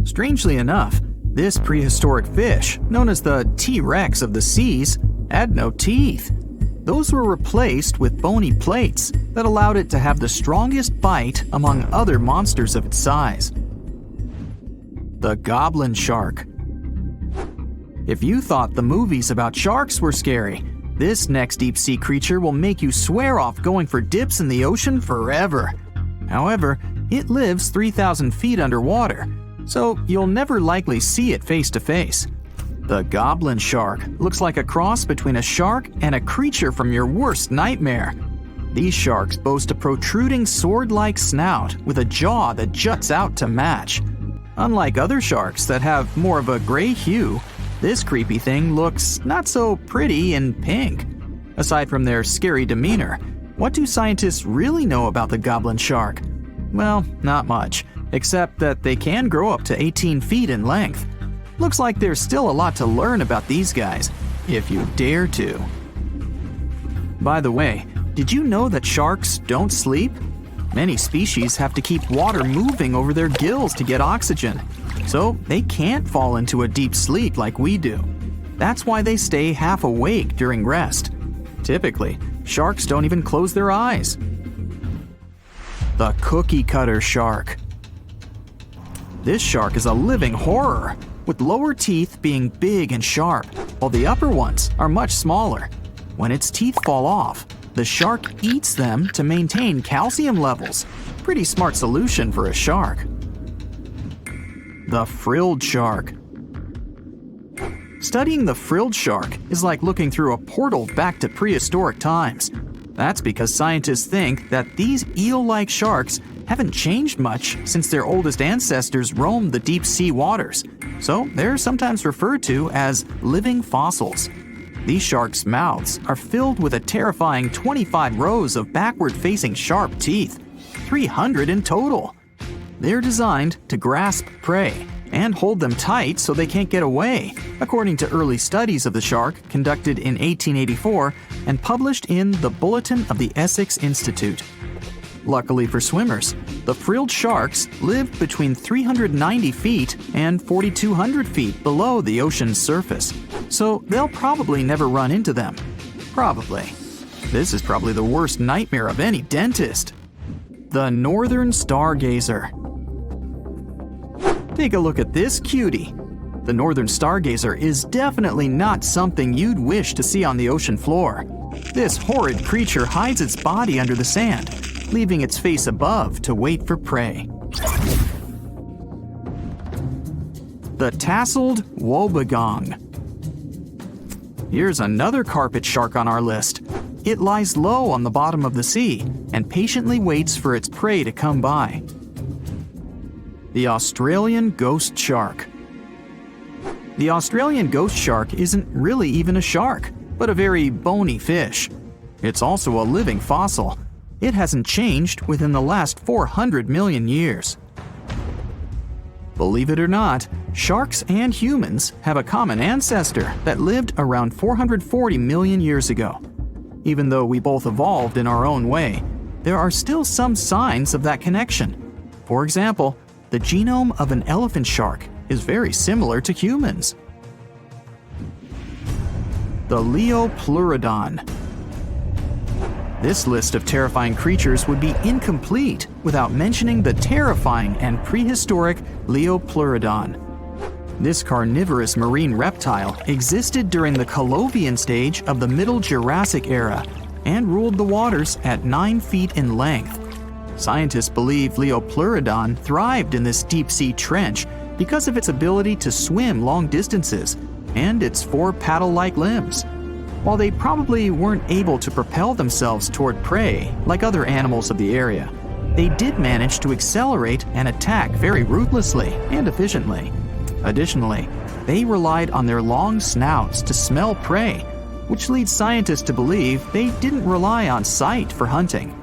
Strangely enough, this prehistoric fish, known as the T-Rex of the seas, had no teeth. Those were replaced with bony plates that allowed it to have the strongest bite among other monsters of its size. The goblin shark. If you thought the movies about sharks were scary, this next deep-sea creature will make you swear off going for dips in the ocean forever. However, it lives 3,000 feet underwater, so you'll never likely see it face to face. The goblin shark looks like a cross between a shark and a creature from your worst nightmare. These sharks boast a protruding sword-like snout with a jaw that juts out to match. Unlike other sharks that have more of a gray hue, this creepy thing looks not so pretty and pink. Aside from their scary demeanor, what do scientists really know about the goblin shark? Well, not much, except that they can grow up to 18 feet in length. Looks like there's still a lot to learn about these guys, if you dare to. By the way, did you know that sharks don't sleep? Many species have to keep water moving over their gills to get oxygen, so they can't fall into a deep sleep like we do. That's why they stay half awake during rest. Typically, sharks don't even close their eyes. The cookie cutter shark. This shark is a living horror, with lower teeth being big and sharp, while the upper ones are much smaller. When its teeth fall off, the shark eats them to maintain calcium levels. Pretty smart solution for a shark. The frilled shark. Studying the frilled shark is like looking through a portal back to prehistoric times. That's because scientists think that these eel-like sharks haven't changed much since their oldest ancestors roamed the deep sea waters, so they're sometimes referred to as living fossils. These sharks' mouths are filled with a terrifying 25 rows of backward-facing sharp teeth, 300 in total. They're designed to grasp prey and hold them tight so they can't get away, according to early studies of the shark conducted in 1884 and published in the Bulletin of the Essex Institute. Luckily for swimmers, the frilled sharks live between 390 feet and 4,200 feet below the ocean's surface, so they'll probably never run into them. Probably. This is probably the worst nightmare of any dentist. The northern stargazer. Take a look at this cutie. The northern stargazer is definitely not something you'd wish to see on the ocean floor. This horrid creature hides its body under the sand, leaving its face above to wait for prey. The tasseled wobbegong. Here's another carpet shark on our list. It lies low on the bottom of the sea and patiently waits for its prey to come by. The Australian ghost shark. The Australian ghost shark isn't really even a shark, but a very bony fish. It's also a living fossil. It hasn't changed within the last 400 million years. Believe it or not, sharks and humans have a common ancestor that lived around 440 million years ago. Even though we both evolved in our own way, there are still some signs of that connection. For example, the genome of an elephant shark is very similar to humans. The liopleurodon. This list of terrifying creatures would be incomplete without mentioning the terrifying and prehistoric liopleurodon. This carnivorous marine reptile existed during the Colovian stage of the Middle Jurassic era and ruled the waters at 9 feet in length. Scientists believe liopleurodon thrived in this deep-sea trench because of its ability to swim long distances and its 4 paddle-like limbs. While they probably weren't able to propel themselves toward prey like other animals of the area, they did manage to accelerate and attack very ruthlessly and efficiently. Additionally, they relied on their long snouts to smell prey, which leads scientists to believe they didn't rely on sight for hunting.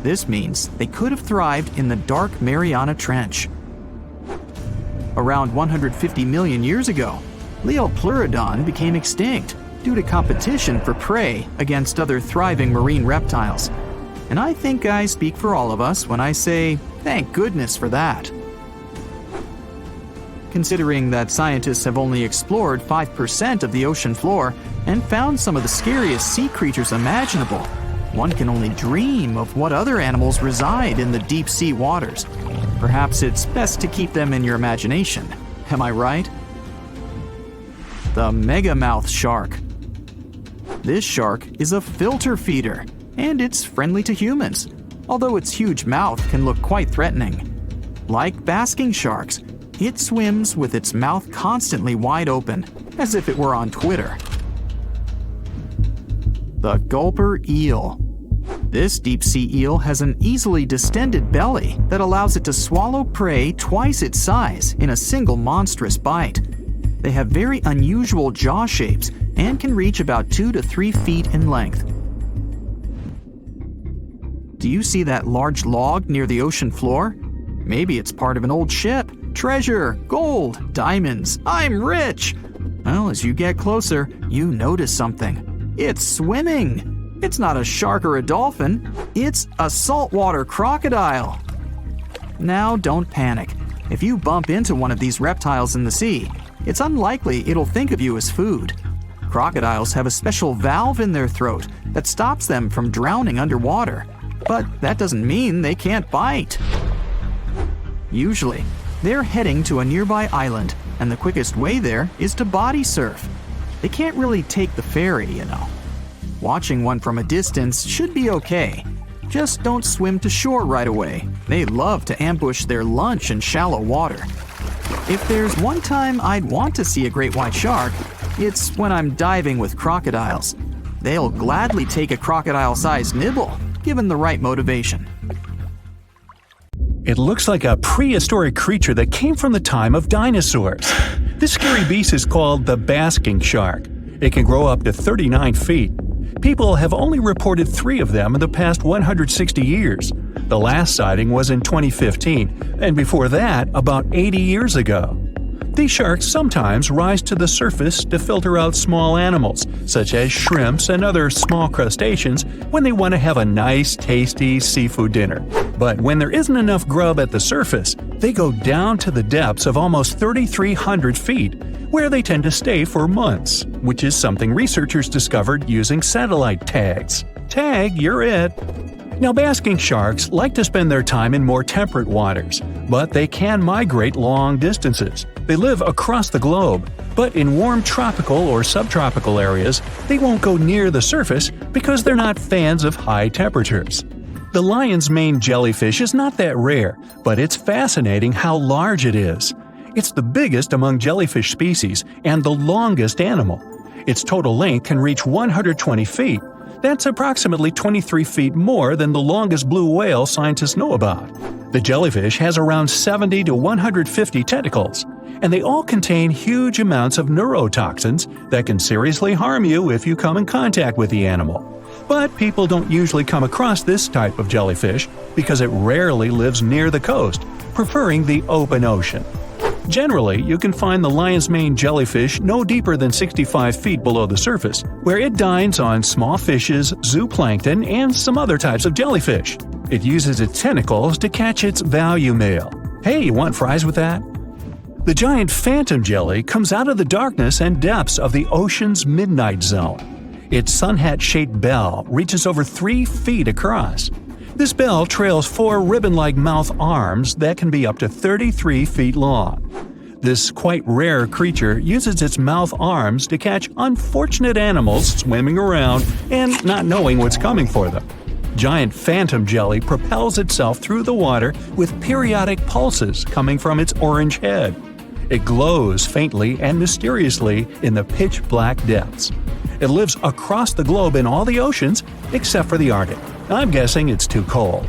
This means they could have thrived in the dark Mariana Trench. Around 150 million years ago, liopleurodon became extinct due to competition for prey against other thriving marine reptiles. And I think I speak for all of us when I say, thank goodness for that. Considering that scientists have only explored 5% of the ocean floor and found some of the scariest sea creatures imaginable, one can only dream of what other animals reside in the deep sea waters. Perhaps it's best to keep them in your imagination. Am I right? The megamouth shark. This shark is a filter feeder, and it's friendly to humans, although its huge mouth can look quite threatening. Like basking sharks, it swims with its mouth constantly wide open, as if it were on Twitter. The gulper eel. This deep-sea eel has an easily distended belly that allows it to swallow prey twice its size in a single monstrous bite. They have very unusual jaw shapes and can reach about 2 to 3 feet in length. Do you see that large log near the ocean floor? Maybe it's part of an old ship, treasure, gold, diamonds, I'm rich. Well, as you get closer, you notice something. It's swimming. It's not a shark or a dolphin. It's a saltwater crocodile. Now, don't panic. If you bump into one of these reptiles in the sea, it's unlikely it'll think of you as food. Crocodiles have a special valve in their throat that stops them from drowning underwater. But that doesn't mean they can't bite. Usually, they're heading to a nearby island, and the quickest way there is to body surf. They can't really take the ferry, you know. Watching one from a distance should be okay. Just don't swim to shore right away. They love to ambush their lunch in shallow water. If there's one time I'd want to see a great white shark, it's when I'm diving with crocodiles. They'll gladly take a crocodile-sized nibble, given the right motivation. It looks like a prehistoric creature that came from the time of dinosaurs. This scary beast is called the basking shark. It can grow up to 39 feet. People have only reported 3 of them in the past 160 years. The last sighting was in 2015, and before that, about 80 years ago. These sharks sometimes rise to the surface to filter out small animals, such as shrimps and other small crustaceans, when they want to have a nice, tasty seafood dinner. But when there isn't enough grub at the surface, they go down to the depths of almost 3,300 feet, where they tend to stay for months, which is something researchers discovered using satellite tags. Tag, you're it! Now, basking sharks like to spend their time in more temperate waters, but they can migrate long distances. They live across the globe, but in warm tropical or subtropical areas, they won't go near the surface because they're not fans of high temperatures. The lion's mane jellyfish is not that rare, but it's fascinating how large it is. It's the biggest among jellyfish species and the longest animal. Its total length can reach 120 feet. That's approximately 23 feet more than the longest blue whale scientists know about. The jellyfish has around 70 to 150 tentacles, and they all contain huge amounts of neurotoxins that can seriously harm you if you come in contact with the animal. But people don't usually come across this type of jellyfish because it rarely lives near the coast, preferring the open ocean. Generally, you can find the lion's mane jellyfish no deeper than 65 feet below the surface, where it dines on small fishes, zooplankton, and some other types of jellyfish. It uses its tentacles to catch its value male. Hey, you want fries with that? The giant phantom jelly comes out of the darkness and depths of the ocean's midnight zone. Its sun hat-shaped bell reaches over 3 feet across. This bell trails 4 ribbon-like mouth arms that can be up to 33 feet long. This quite rare creature uses its mouth arms to catch unfortunate animals swimming around and not knowing what's coming for them. Giant phantom jelly propels itself through the water with periodic pulses coming from its orange head. It glows faintly and mysteriously in the pitch-black depths. It lives across the globe in all the oceans except for the Arctic. I'm guessing it's too cold.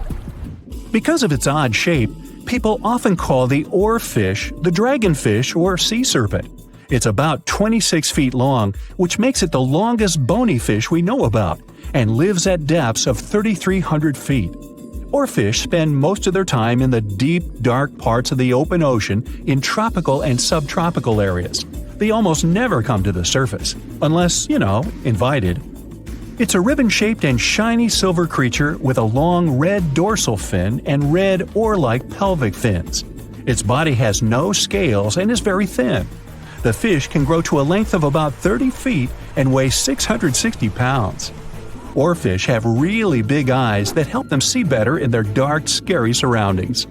Because of its odd shape, people often call the oarfish the dragonfish or sea serpent. It's about 26 feet long, which makes it the longest bony fish we know about, and lives at depths of 3,300 feet. Oarfish spend most of their time in the deep, dark parts of the open ocean in tropical and subtropical areas. They almost never come to the surface, unless, invited. It's a ribbon-shaped and shiny silver creature with a long red dorsal fin and red oar-like pelvic fins. Its body has no scales and is very thin. The fish can grow to a length of about 30 feet and weigh 660 pounds. Oarfish have really big eyes that help them see better in their dark, scary surroundings.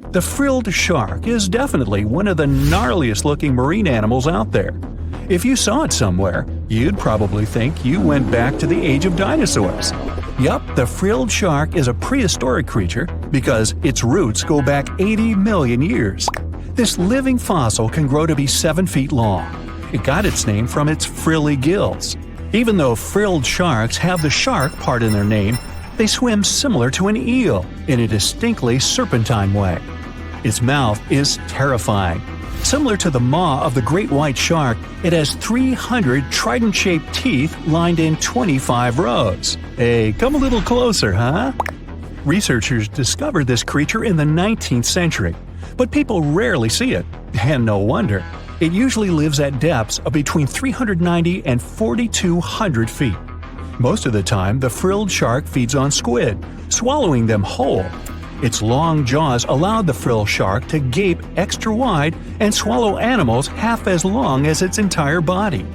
The frilled shark is definitely one of the gnarliest-looking marine animals out there. If you saw it somewhere, you'd probably think you went back to the age of dinosaurs. Yup, the frilled shark is a prehistoric creature because its roots go back 80 million years. This living fossil can grow to be 7 feet long. It got its name from its frilly gills. Even though frilled sharks have the shark part in their name, they swim similar to an eel in a distinctly serpentine way. Its mouth is terrifying. Similar to the maw of the great white shark, it has 300 trident-shaped teeth lined in 25 rows. Hey, come a little closer, huh? Researchers discovered this creature in the 19th century. But people rarely see it, and no wonder. It usually lives at depths of between 390 and 4,200 feet. Most of the time, the frilled shark feeds on squid, swallowing them whole. Its long jaws allowed the frilled shark to gape extra wide and swallow animals half as long as its entire body.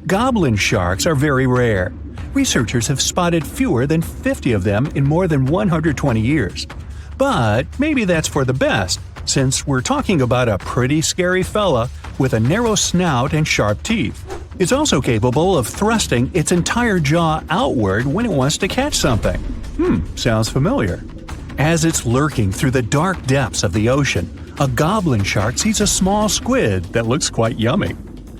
Goblin sharks are very rare. Researchers have spotted fewer than 50 of them in more than 120 years. But maybe that's for the best, since we're talking about a pretty scary fella with a narrow snout and sharp teeth. It's also capable of thrusting its entire jaw outward when it wants to catch something. Sounds familiar. As it's lurking through the dark depths of the ocean, a goblin shark sees a small squid that looks quite yummy.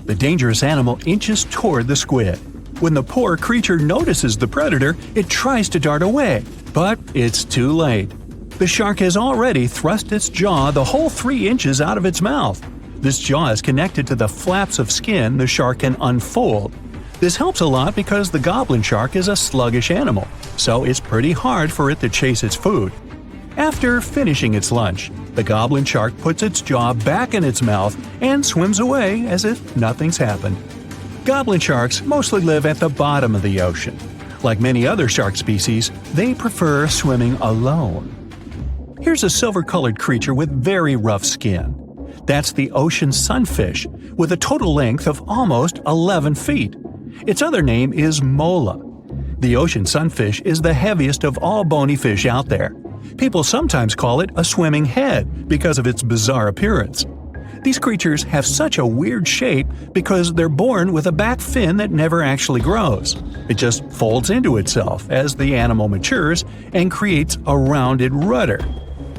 The dangerous animal inches toward the squid. When the poor creature notices the predator, it tries to dart away, but it's too late. The shark has already thrust its jaw the whole 3 inches out of its mouth. This jaw is connected to the flaps of skin the shark can unfold. This helps a lot because the goblin shark is a sluggish animal, so it's pretty hard for it to chase its food. After finishing its lunch, the goblin shark puts its jaw back in its mouth and swims away as if nothing's happened. Goblin sharks mostly live at the bottom of the ocean. Like many other shark species, they prefer swimming alone. Here's a silver-colored creature with very rough skin. That's the ocean sunfish, with a total length of almost 11 feet. Its other name is mola. The ocean sunfish is the heaviest of all bony fish out there. People sometimes call it a swimming head because of its bizarre appearance. These creatures have such a weird shape because they're born with a back fin that never actually grows. It just folds into itself as the animal matures and creates a rounded rudder.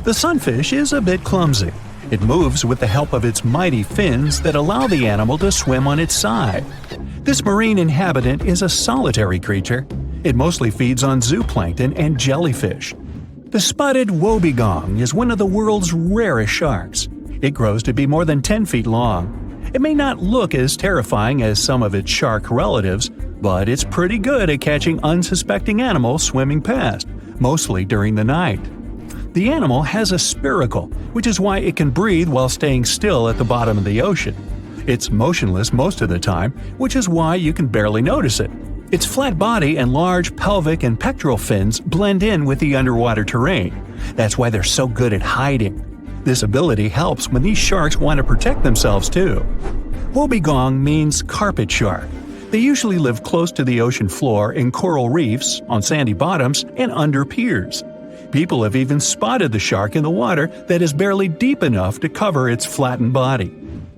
The sunfish is a bit clumsy. It moves with the help of its mighty fins that allow the animal to swim on its side. This marine inhabitant is a solitary creature. It mostly feeds on zooplankton and jellyfish. The spotted wobbegong is one of the world's rarest sharks. It grows to be more than 10 feet long. It may not look as terrifying as some of its shark relatives, but it's pretty good at catching unsuspecting animals swimming past, mostly during the night. The animal has a spiracle, which is why it can breathe while staying still at the bottom of the ocean. It's motionless most of the time, which is why you can barely notice it. Its flat body and large pelvic and pectoral fins blend in with the underwater terrain. That's why they're so good at hiding. This ability helps when these sharks want to protect themselves too. Wobbegong means carpet shark. They usually live close to the ocean floor in coral reefs, on sandy bottoms, and under piers. People have even spotted the shark in the water that is barely deep enough to cover its flattened body.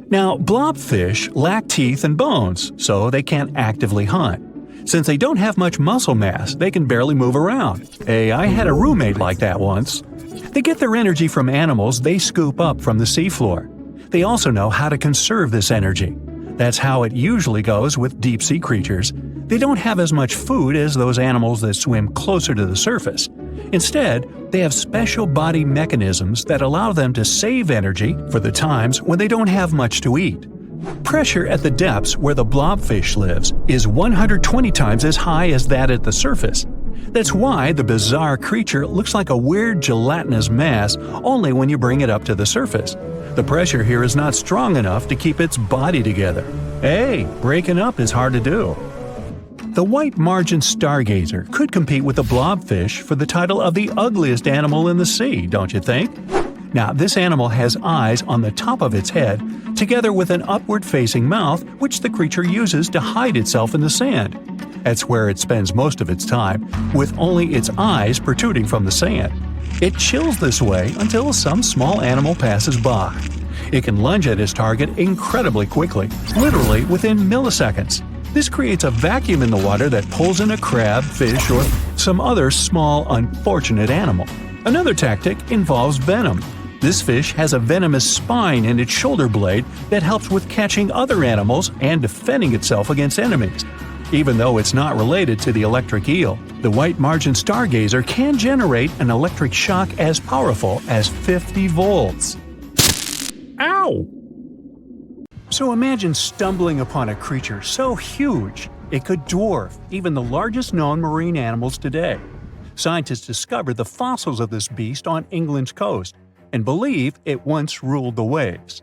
Now, blobfish lack teeth and bones, so they can't actively hunt. Since they don't have much muscle mass, they can barely move around. Hey, I had a roommate like that once. They get their energy from animals they scoop up from the seafloor. They also know how to conserve this energy. That's how it usually goes with deep-sea creatures. They don't have as much food as those animals that swim closer to the surface. Instead, they have special body mechanisms that allow them to save energy for the times when they don't have much to eat. Pressure at the depths where the blobfish lives is 120 times as high as that at the surface. That's why the bizarre creature looks like a weird gelatinous mass only when you bring it up to the surface. The pressure here is not strong enough to keep its body together. Hey, breaking up is hard to do. The white margin stargazer could compete with the blobfish for the title of the ugliest animal in the sea, don't you think? Now, this animal has eyes on the top of its head, together with an upward-facing mouth which the creature uses to hide itself in the sand. That's where it spends most of its time, with only its eyes protruding from the sand. It chills this way until some small animal passes by. It can lunge at its target incredibly quickly, literally within milliseconds. This creates a vacuum in the water that pulls in a crab, fish, or some other small, unfortunate animal. Another tactic involves venom. This fish has a venomous spine in its shoulder blade that helps with catching other animals and defending itself against enemies. Even though it's not related to the electric eel, the white margin stargazer can generate an electric shock as powerful as 50 volts. Ow! So imagine stumbling upon a creature so huge it could dwarf even the largest known marine animals today. Scientists discovered the fossils of this beast on England's coast. and believe it once ruled the waves.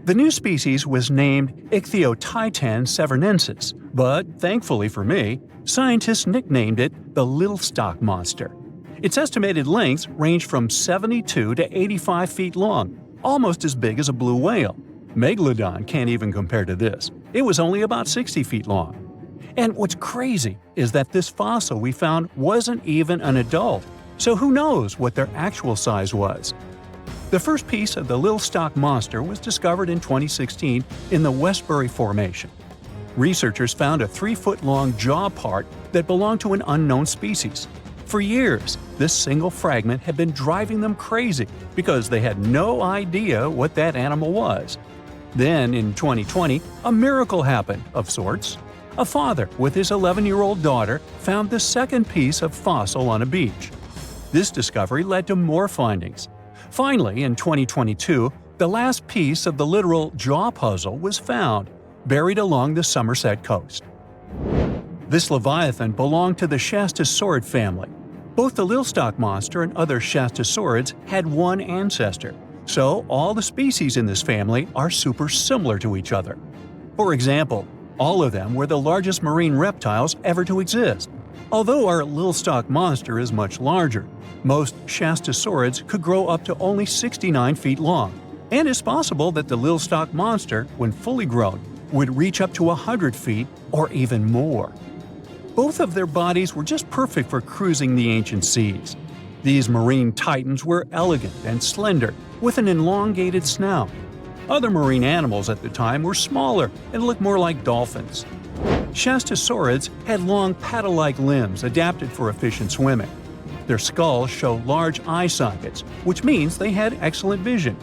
The new species was named Ichthyotitan severnensis, but thankfully for me, scientists nicknamed it the little stock monster. Its estimated lengths range from 72 to 85 feet long, almost as big as a blue whale. Megalodon can't even compare to this. It was only about 60 feet long. And what's crazy is that this fossil we found wasn't even an adult, so who knows what their actual size was. The first piece of the little stock monster was discovered in 2016 in the Westbury Formation. Researchers found a 3-foot-long jaw part that belonged to an unknown species. For years, this single fragment had been driving them crazy because they had no idea what that animal was. Then, in 2020, a miracle happened, of sorts. A father with his 11-year-old daughter found the second piece of fossil on a beach. This discovery led to more findings. Finally, in 2022, the last piece of the literal jaw puzzle was found, buried along the Somerset coast. This leviathan belonged to the Shastosaurid family. Both the little stock monster and other Shastosaurids had one ancestor, so all the species in this family are super similar to each other. For example, all of them were the largest marine reptiles ever to exist. Although our little stock monster is much larger, most Shastosaurids could grow up to only 69 feet long, and it's possible that the little stock monster, when fully grown, would reach up to 100 feet or even more. Both of their bodies were just perfect for cruising the ancient seas. These marine titans were elegant and slender, with an elongated snout. Other marine animals at the time were smaller and looked more like dolphins. Shastosaurids had long paddle-like limbs adapted for efficient swimming. Their skulls show large eye sockets, which means they had excellent vision.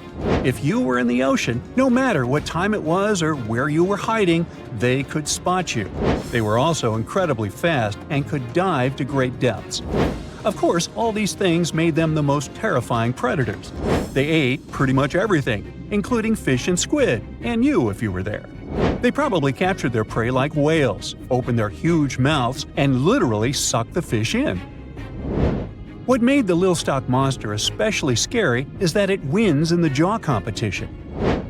If you were in the ocean, no matter what time it was or where you were hiding, they could spot you. They were also incredibly fast and could dive to great depths. Of course, all these things made them the most terrifying predators. They ate pretty much everything, including fish and squid, and you if you were there. They probably captured their prey like whales, opened their huge mouths, and literally sucked the fish in. What made the little stock monster especially scary is that it wins in the jaw competition.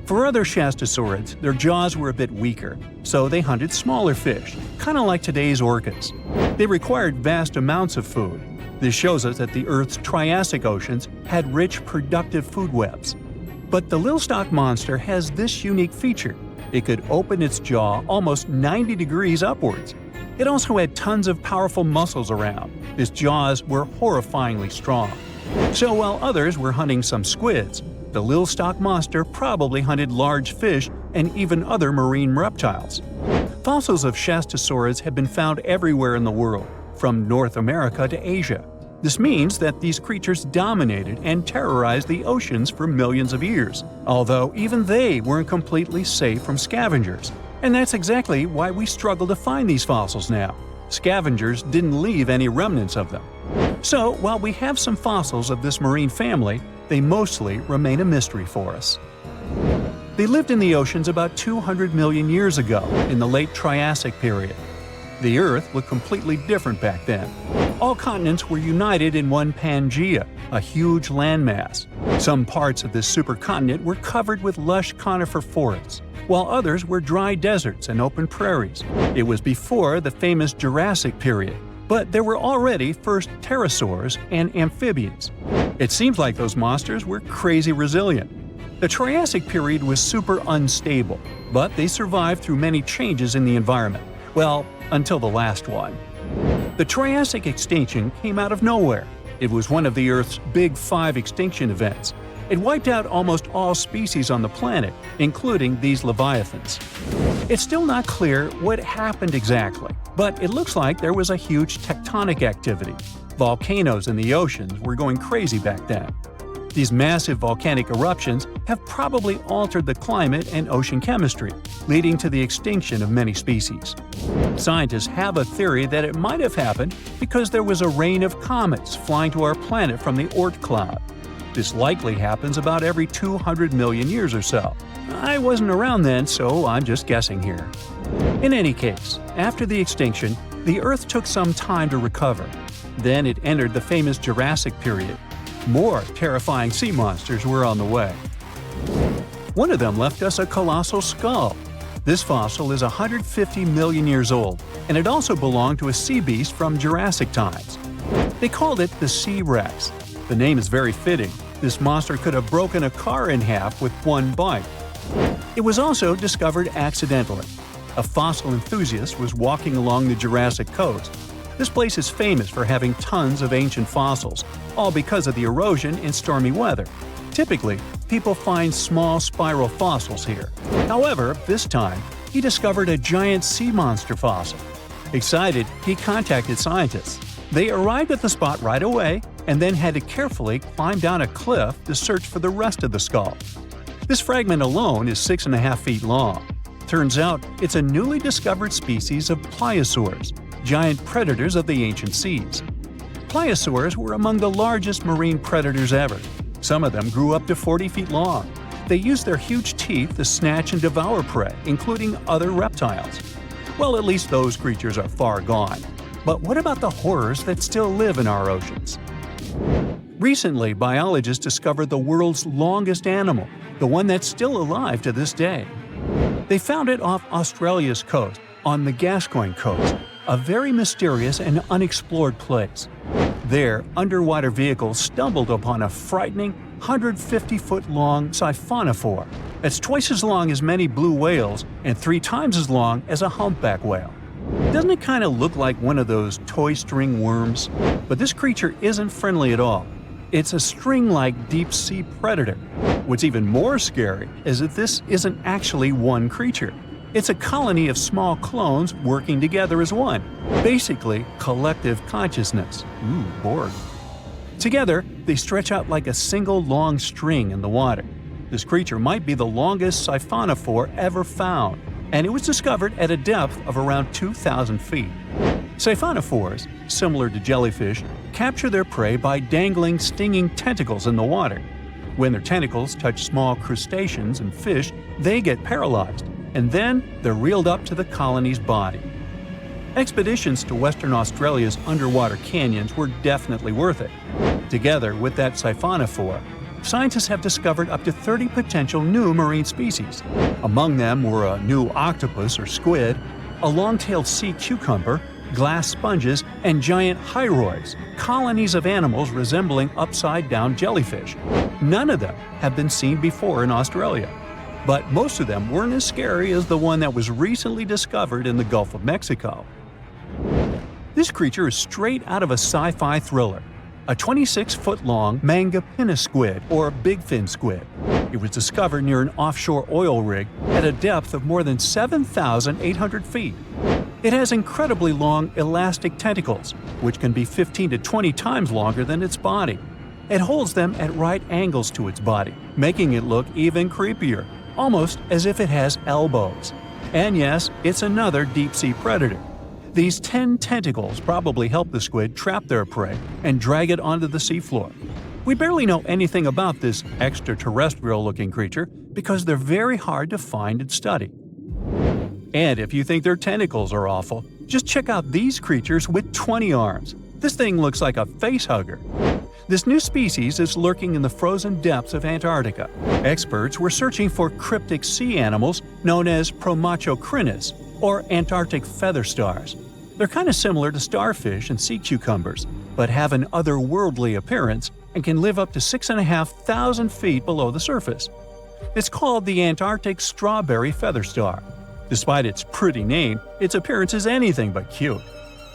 For other Shastosaurids, their jaws were a bit weaker, so they hunted smaller fish, kind of like today's orcas. They required vast amounts of food. This shows us that the Earth's Triassic oceans had rich, productive food webs. But the little stock monster has this unique feature. It could open its jaw almost 90 degrees upwards. It also had tons of powerful muscles around. Its jaws were horrifyingly strong. So while others were hunting some squids, the little stock monster probably hunted large fish and even other marine reptiles. Fossils of Shastosaurids have been found everywhere in the world, from North America to Asia. This means that these creatures dominated and terrorized the oceans for millions of years, although even they weren't completely safe from scavengers. And that's exactly why we struggle to find these fossils now. Scavengers didn't leave any remnants of them. So, while we have some fossils of this marine family, they mostly remain a mystery for us. They lived in the oceans about 200 million years ago, in the late Triassic period. The Earth looked completely different back then. All continents were united in one Pangaea, a huge landmass. Some parts of this supercontinent were covered with lush conifer forests, while others were dry deserts and open prairies. It was before the famous Jurassic period, but there were already first pterosaurs and amphibians. It seems like those monsters were crazy resilient. The Triassic period was super unstable, but they survived through many changes in the environment. Well, until the last one. The Triassic extinction came out of nowhere. It was one of the Earth's big 5 extinction events. It wiped out almost all species on the planet, including these leviathans. It's still not clear what happened exactly, but it looks like there was a huge tectonic activity. Volcanoes in the oceans were going crazy back then. These massive volcanic eruptions have probably altered the climate and ocean chemistry, leading to the extinction of many species. Scientists have a theory that it might have happened because there was a rain of comets flying to our planet from the Oort cloud. This likely happens about every 200 million years or so. I wasn't around then, so I'm just guessing here. In any case, after the extinction, the Earth took some time to recover. Then it entered the famous Jurassic period. More terrifying sea monsters were on the way. One of them left us a colossal skull. This fossil is 150 million years old, and it also belonged to a sea beast from Jurassic times. They called it the Sea Rex. The name is very fitting. This monster could have broken a car in half with one bite. It was also discovered accidentally. A fossil enthusiast was walking along the Jurassic coast. This place is famous for having tons of ancient fossils, all because of the erosion in stormy weather. Typically, people find small spiral fossils here. However, this time, he discovered a giant sea monster fossil. Excited, he contacted scientists. They arrived at the spot right away and then had to carefully climb down a cliff to search for the rest of the skull. This fragment alone is 6.5 feet long. Turns out, it's a newly discovered species of pliosaurs, giant predators of the ancient seas. Pliosaurs were among the largest marine predators ever. Some of them grew up to 40 feet long. They used their huge teeth to snatch and devour prey, including other reptiles. Well, at least those creatures are far gone. But what about the horrors that still live in our oceans? Recently, biologists discovered the world's longest animal, the one that's still alive to this day. They found it off Australia's coast, on the Gascoyne coast, a very mysterious and unexplored place. There, underwater vehicles stumbled upon a frightening 150-foot-long siphonophore. That's twice as long as many blue whales and 3 times as long as a humpback whale. Doesn't it kind of look like one of those toy string worms? But this creature isn't friendly at all. It's a string-like deep-sea predator. What's even more scary is that this isn't actually one creature. It's a colony of small clones working together as one. Basically, collective consciousness. Ooh, Borg. Together, they stretch out like a single long string in the water. This creature might be the longest siphonophore ever found, and it was discovered at a depth of around 2,000 feet. Siphonophores, similar to jellyfish, capture their prey by dangling stinging tentacles in the water. When their tentacles touch small crustaceans and fish, they get paralyzed, and then they're reeled up to the colony's body. Expeditions to Western Australia's underwater canyons were definitely worth it. Together with that siphonophore, scientists have discovered up to 30 potential new marine species. Among them were a new octopus or squid, a long-tailed sea cucumber, glass sponges, and giant hyroids, colonies of animals resembling upside-down jellyfish. None of them have been seen before in Australia. But most of them weren't as scary as the one that was recently discovered in the Gulf of Mexico. This creature is straight out of a sci-fi thriller, a 26-foot-long mangapinna squid or bigfin squid. It was discovered near an offshore oil rig at a depth of more than 7,800 feet. It has incredibly long elastic tentacles, which can be 15 to 20 times longer than its body. It holds them at right angles to its body, making it look even creepier, almost as if it has elbows. And yes, it's another deep-sea predator. These 10 tentacles probably help the squid trap their prey and drag it onto the seafloor. We barely know anything about this extraterrestrial-looking creature because they're very hard to find and study. And if you think their tentacles are awful, just check out these creatures with 20 arms. This thing looks like a facehugger. This new species is lurking in the frozen depths of Antarctica. Experts were searching for cryptic sea animals known as Promachocrinus, or Antarctic feather stars. They're kind of similar to starfish and sea cucumbers, but have an otherworldly appearance and can live up to 6,500 feet below the surface. It's called the Antarctic strawberry feather star. Despite its pretty name, its appearance is anything but cute.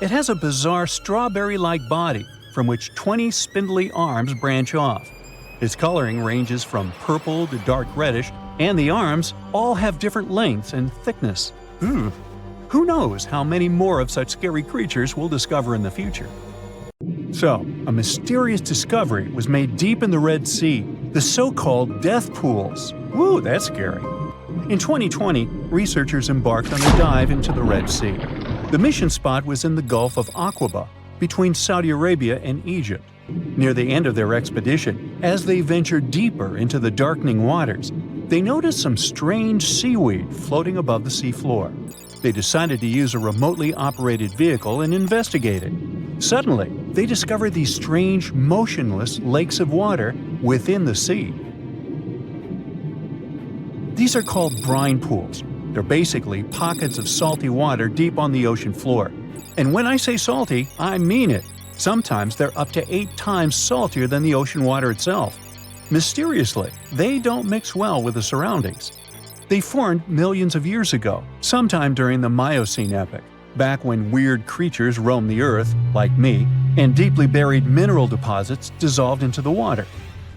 It has a bizarre strawberry-like body from which 20 spindly arms branch off. Its coloring ranges from purple to dark reddish, and the arms all have different lengths and thickness. Ooh. Who knows how many more of such scary creatures we'll discover in the future? So, a mysterious discovery was made deep in the Red Sea, the so-called death pools. Woo, that's scary. In 2020, researchers embarked on a dive into the Red Sea. The mission spot was in the Gulf of Aqaba, between Saudi Arabia and Egypt. Near the end of their expedition, as they ventured deeper into the darkening waters, they noticed some strange seaweed floating above the seafloor. They decided to use a remotely operated vehicle and investigate it. Suddenly, they discovered these strange, motionless lakes of water within the sea. These are called brine pools. They're basically pockets of salty water deep on the ocean floor. And when I say salty, I mean it. Sometimes they're up to 8 times saltier than the ocean water itself. Mysteriously, they don't mix well with the surroundings. They formed millions of years ago, sometime during the Miocene epoch, back when weird creatures roamed the earth, like me, and deeply buried mineral deposits dissolved into the water.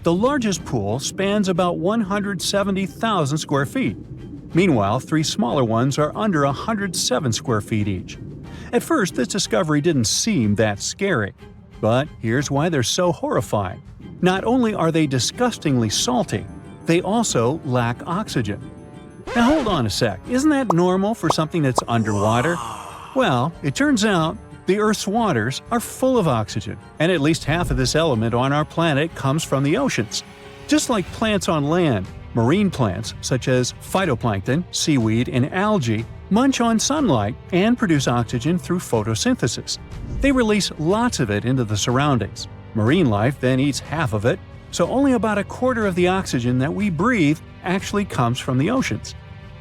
The largest pool spans about 170,000 square feet. Meanwhile, 3 smaller ones are under 107 square feet each. At first, this discovery didn't seem that scary. But here's why they're so horrifying. Not only are they disgustingly salty, they also lack oxygen. Now hold on a sec, isn't that normal for something that's underwater? Well, it turns out the Earth's waters are full of oxygen, and at least half of this element on our planet comes from the oceans. Just like plants on land, marine plants such as phytoplankton, seaweed, and algae munch on sunlight and produce oxygen through photosynthesis. They release lots of it into the surroundings. Marine life then eats half of it, so only about a quarter of the oxygen that we breathe actually comes from the oceans.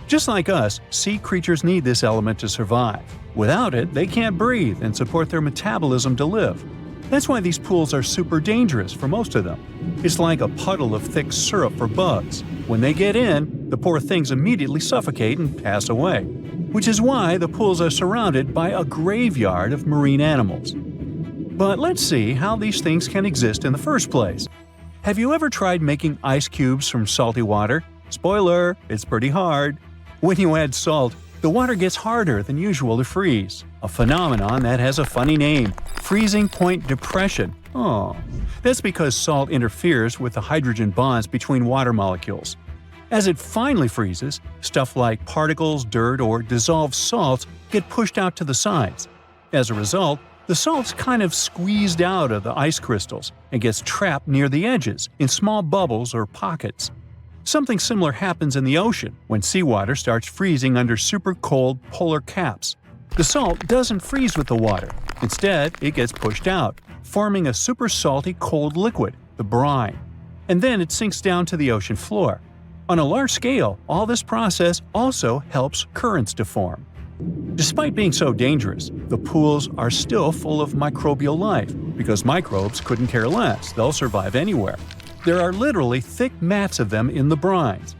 Just like us, sea creatures need this element to survive. Without it, they can't breathe and support their metabolism to live. That's why these pools are super dangerous for most of them. It's like a puddle of thick syrup for bugs. When they get in, the poor things immediately suffocate and pass away. Which is why the pools are surrounded by a graveyard of marine animals. But let's see how these things can exist in the first place. Have you ever tried making ice cubes from salty water? Spoiler, it's pretty hard. When you add salt, the water gets harder than usual to freeze, a phenomenon that has a funny name, freezing point depression. Oh, that's because salt interferes with the hydrogen bonds between water molecules. As it finally freezes, stuff like particles, dirt, or dissolved salts get pushed out to the sides. As a result, the salt's kind of squeezed out of the ice crystals and gets trapped near the edges in small bubbles or pockets. Something similar happens in the ocean when seawater starts freezing under super cold polar caps. The salt doesn't freeze with the water. Instead, it gets pushed out, forming a super salty cold liquid, the brine. And then it sinks down to the ocean floor. On a large scale, all this process also helps currents to form. Despite being so dangerous, the pools are still full of microbial life, because microbes couldn't care less, they'll survive anywhere. There are literally thick mats of them in the brines.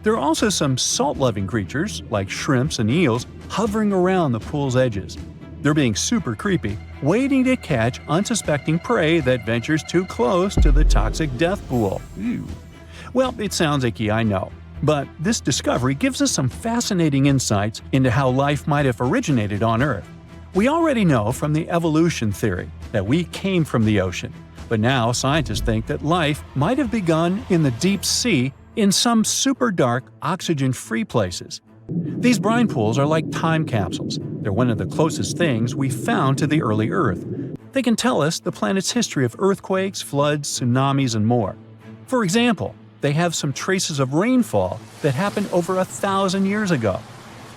There are also some salt-loving creatures, like shrimps and eels, hovering around the pool's edges. They're being super creepy, waiting to catch unsuspecting prey that ventures too close to the toxic death pool. Ew. Well, it sounds icky, I know. But this discovery gives us some fascinating insights into how life might have originated on Earth. We already know from the evolution theory that we came from the ocean, but now scientists think that life might have begun in the deep sea in some super dark, oxygen-free places. These brine pools are like time capsules. They're one of the closest things we've found to the early Earth. They can tell us the planet's history of earthquakes, floods, tsunamis, and more. For example, they have some traces of rainfall that happened over 1,000 years ago.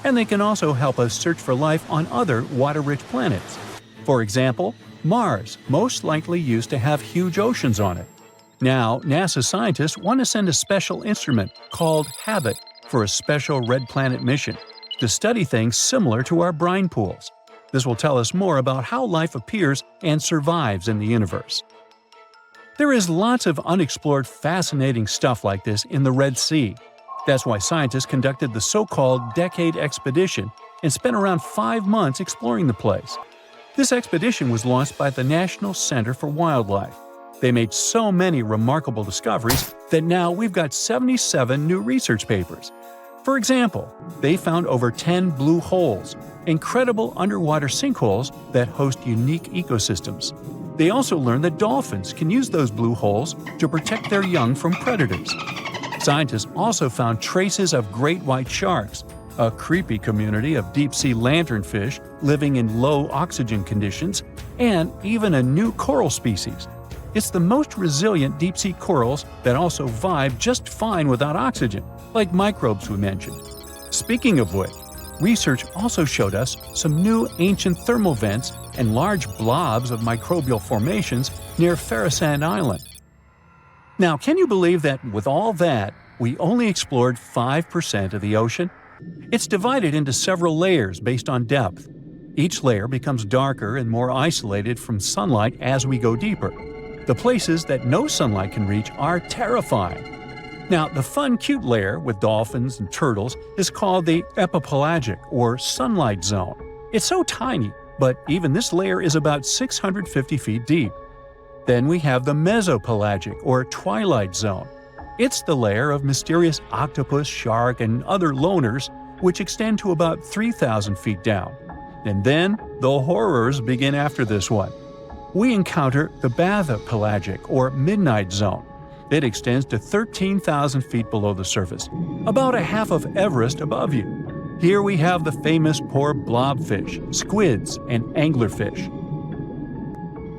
And they can also help us search for life on other water-rich planets. For example, Mars most likely used to have huge oceans on it. Now, NASA scientists want to send a special instrument called HABIT for a special red planet mission to study things similar to our brine pools. This will tell us more about how life appears and survives in the universe. There is lots of unexplored fascinating stuff like this in the Red Sea. That's why scientists conducted the so-called Decade Expedition and spent around 5 months exploring the place. This expedition was launched by the National Center for Wildlife. They made so many remarkable discoveries that now we've got 77 new research papers. For example, they found over 10 blue holes, incredible underwater sinkholes that host unique ecosystems. They also learned that dolphins can use those blue holes to protect their young from predators. Scientists also found traces of great white sharks, a creepy community of deep-sea lanternfish living in low oxygen conditions, and even a new coral species. It's the most resilient deep-sea corals that also vibe just fine without oxygen, like microbes we mentioned. Speaking of which, research also showed us some new ancient thermal vents and large blobs of microbial formations near Farasand Island. Now, can you believe that with all that, we only explored 5% of the ocean? It's divided into several layers based on depth. Each layer becomes darker and more isolated from sunlight as we go deeper. The places that no sunlight can reach are terrifying. Now, the fun, cute layer with dolphins and turtles is called the epipelagic or sunlight zone. It's so tiny, but even this layer is about 650 feet deep. Then we have the mesopelagic or twilight zone. It's the layer of mysterious octopus, shark, and other loners which extend to about 3,000 feet down. And then the horrors begin after this one. We encounter the bathypelagic or midnight zone. It extends to 13,000 feet below the surface, about a half of Everest above you. Here we have the famous poor blobfish, squids, and anglerfish.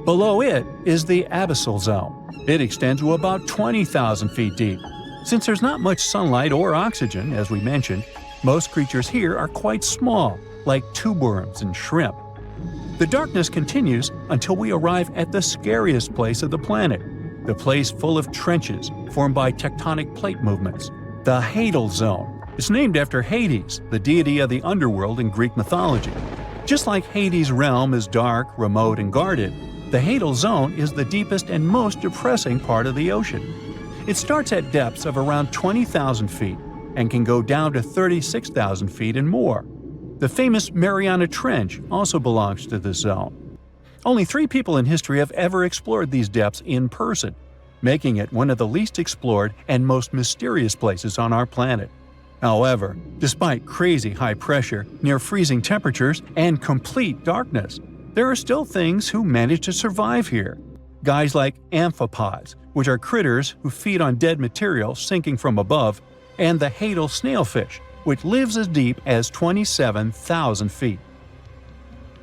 Below it is the abyssal zone. It extends to about 20,000 feet deep. Since there's not much sunlight or oxygen, as we mentioned, most creatures here are quite small, like tube worms and shrimp. The darkness continues until we arrive at the scariest place of the planet, the place full of trenches formed by tectonic plate movements, the Hadal Zone. It's named after Hades, the deity of the underworld in Greek mythology. Just like Hades' realm is dark, remote, and guarded, the Hadal Zone is the deepest and most depressing part of the ocean. It starts at depths of around 20,000 feet and can go down to 36,000 feet and more. The famous Mariana Trench also belongs to this zone. Only 3 people in history have ever explored these depths in person, making it one of the least explored and most mysterious places on our planet. However, despite crazy high pressure, near freezing temperatures, and complete darkness, there are still things who manage to survive here. Guys like amphipods, which are critters who feed on dead material sinking from above, and the Hadal snailfish, which lives as deep as 27,000 feet.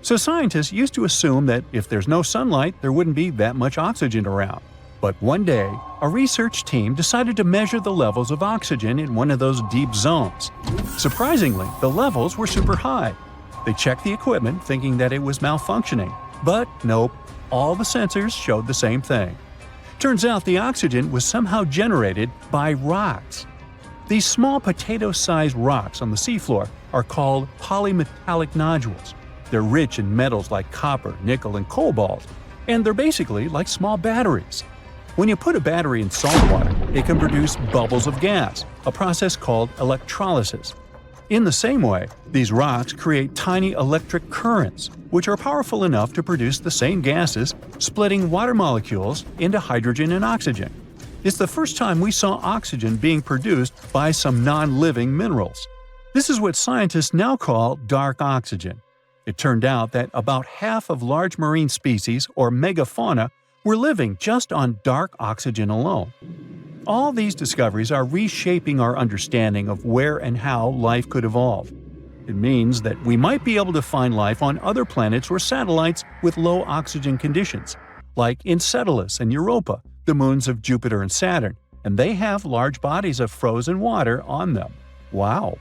So scientists used to assume that if there's no sunlight, there wouldn't be that much oxygen around. But one day, a research team decided to measure the levels of oxygen in one of those deep zones. Surprisingly, the levels were super high. They checked the equipment thinking that it was malfunctioning, but nope, all the sensors showed the same thing. Turns out the oxygen was somehow generated by rocks. These small potato-sized rocks on the seafloor are called polymetallic nodules. They're rich in metals like copper, nickel, and cobalt, and they're basically like small batteries. When you put a battery in salt water, it can produce bubbles of gas, a process called electrolysis. In the same way, these rocks create tiny electric currents, which are powerful enough to produce the same gases, splitting water molecules into hydrogen and oxygen. It's the first time we saw oxygen being produced by some non-living minerals. This is what scientists now call dark oxygen. It turned out that about half of large marine species, or megafauna, were living just on dark oxygen alone. All these discoveries are reshaping our understanding of where and how life could evolve. It means that we might be able to find life on other planets or satellites with low oxygen conditions, like Enceladus and Europa, the moons of Jupiter and Saturn, and they have large bodies of frozen water on them. Wow!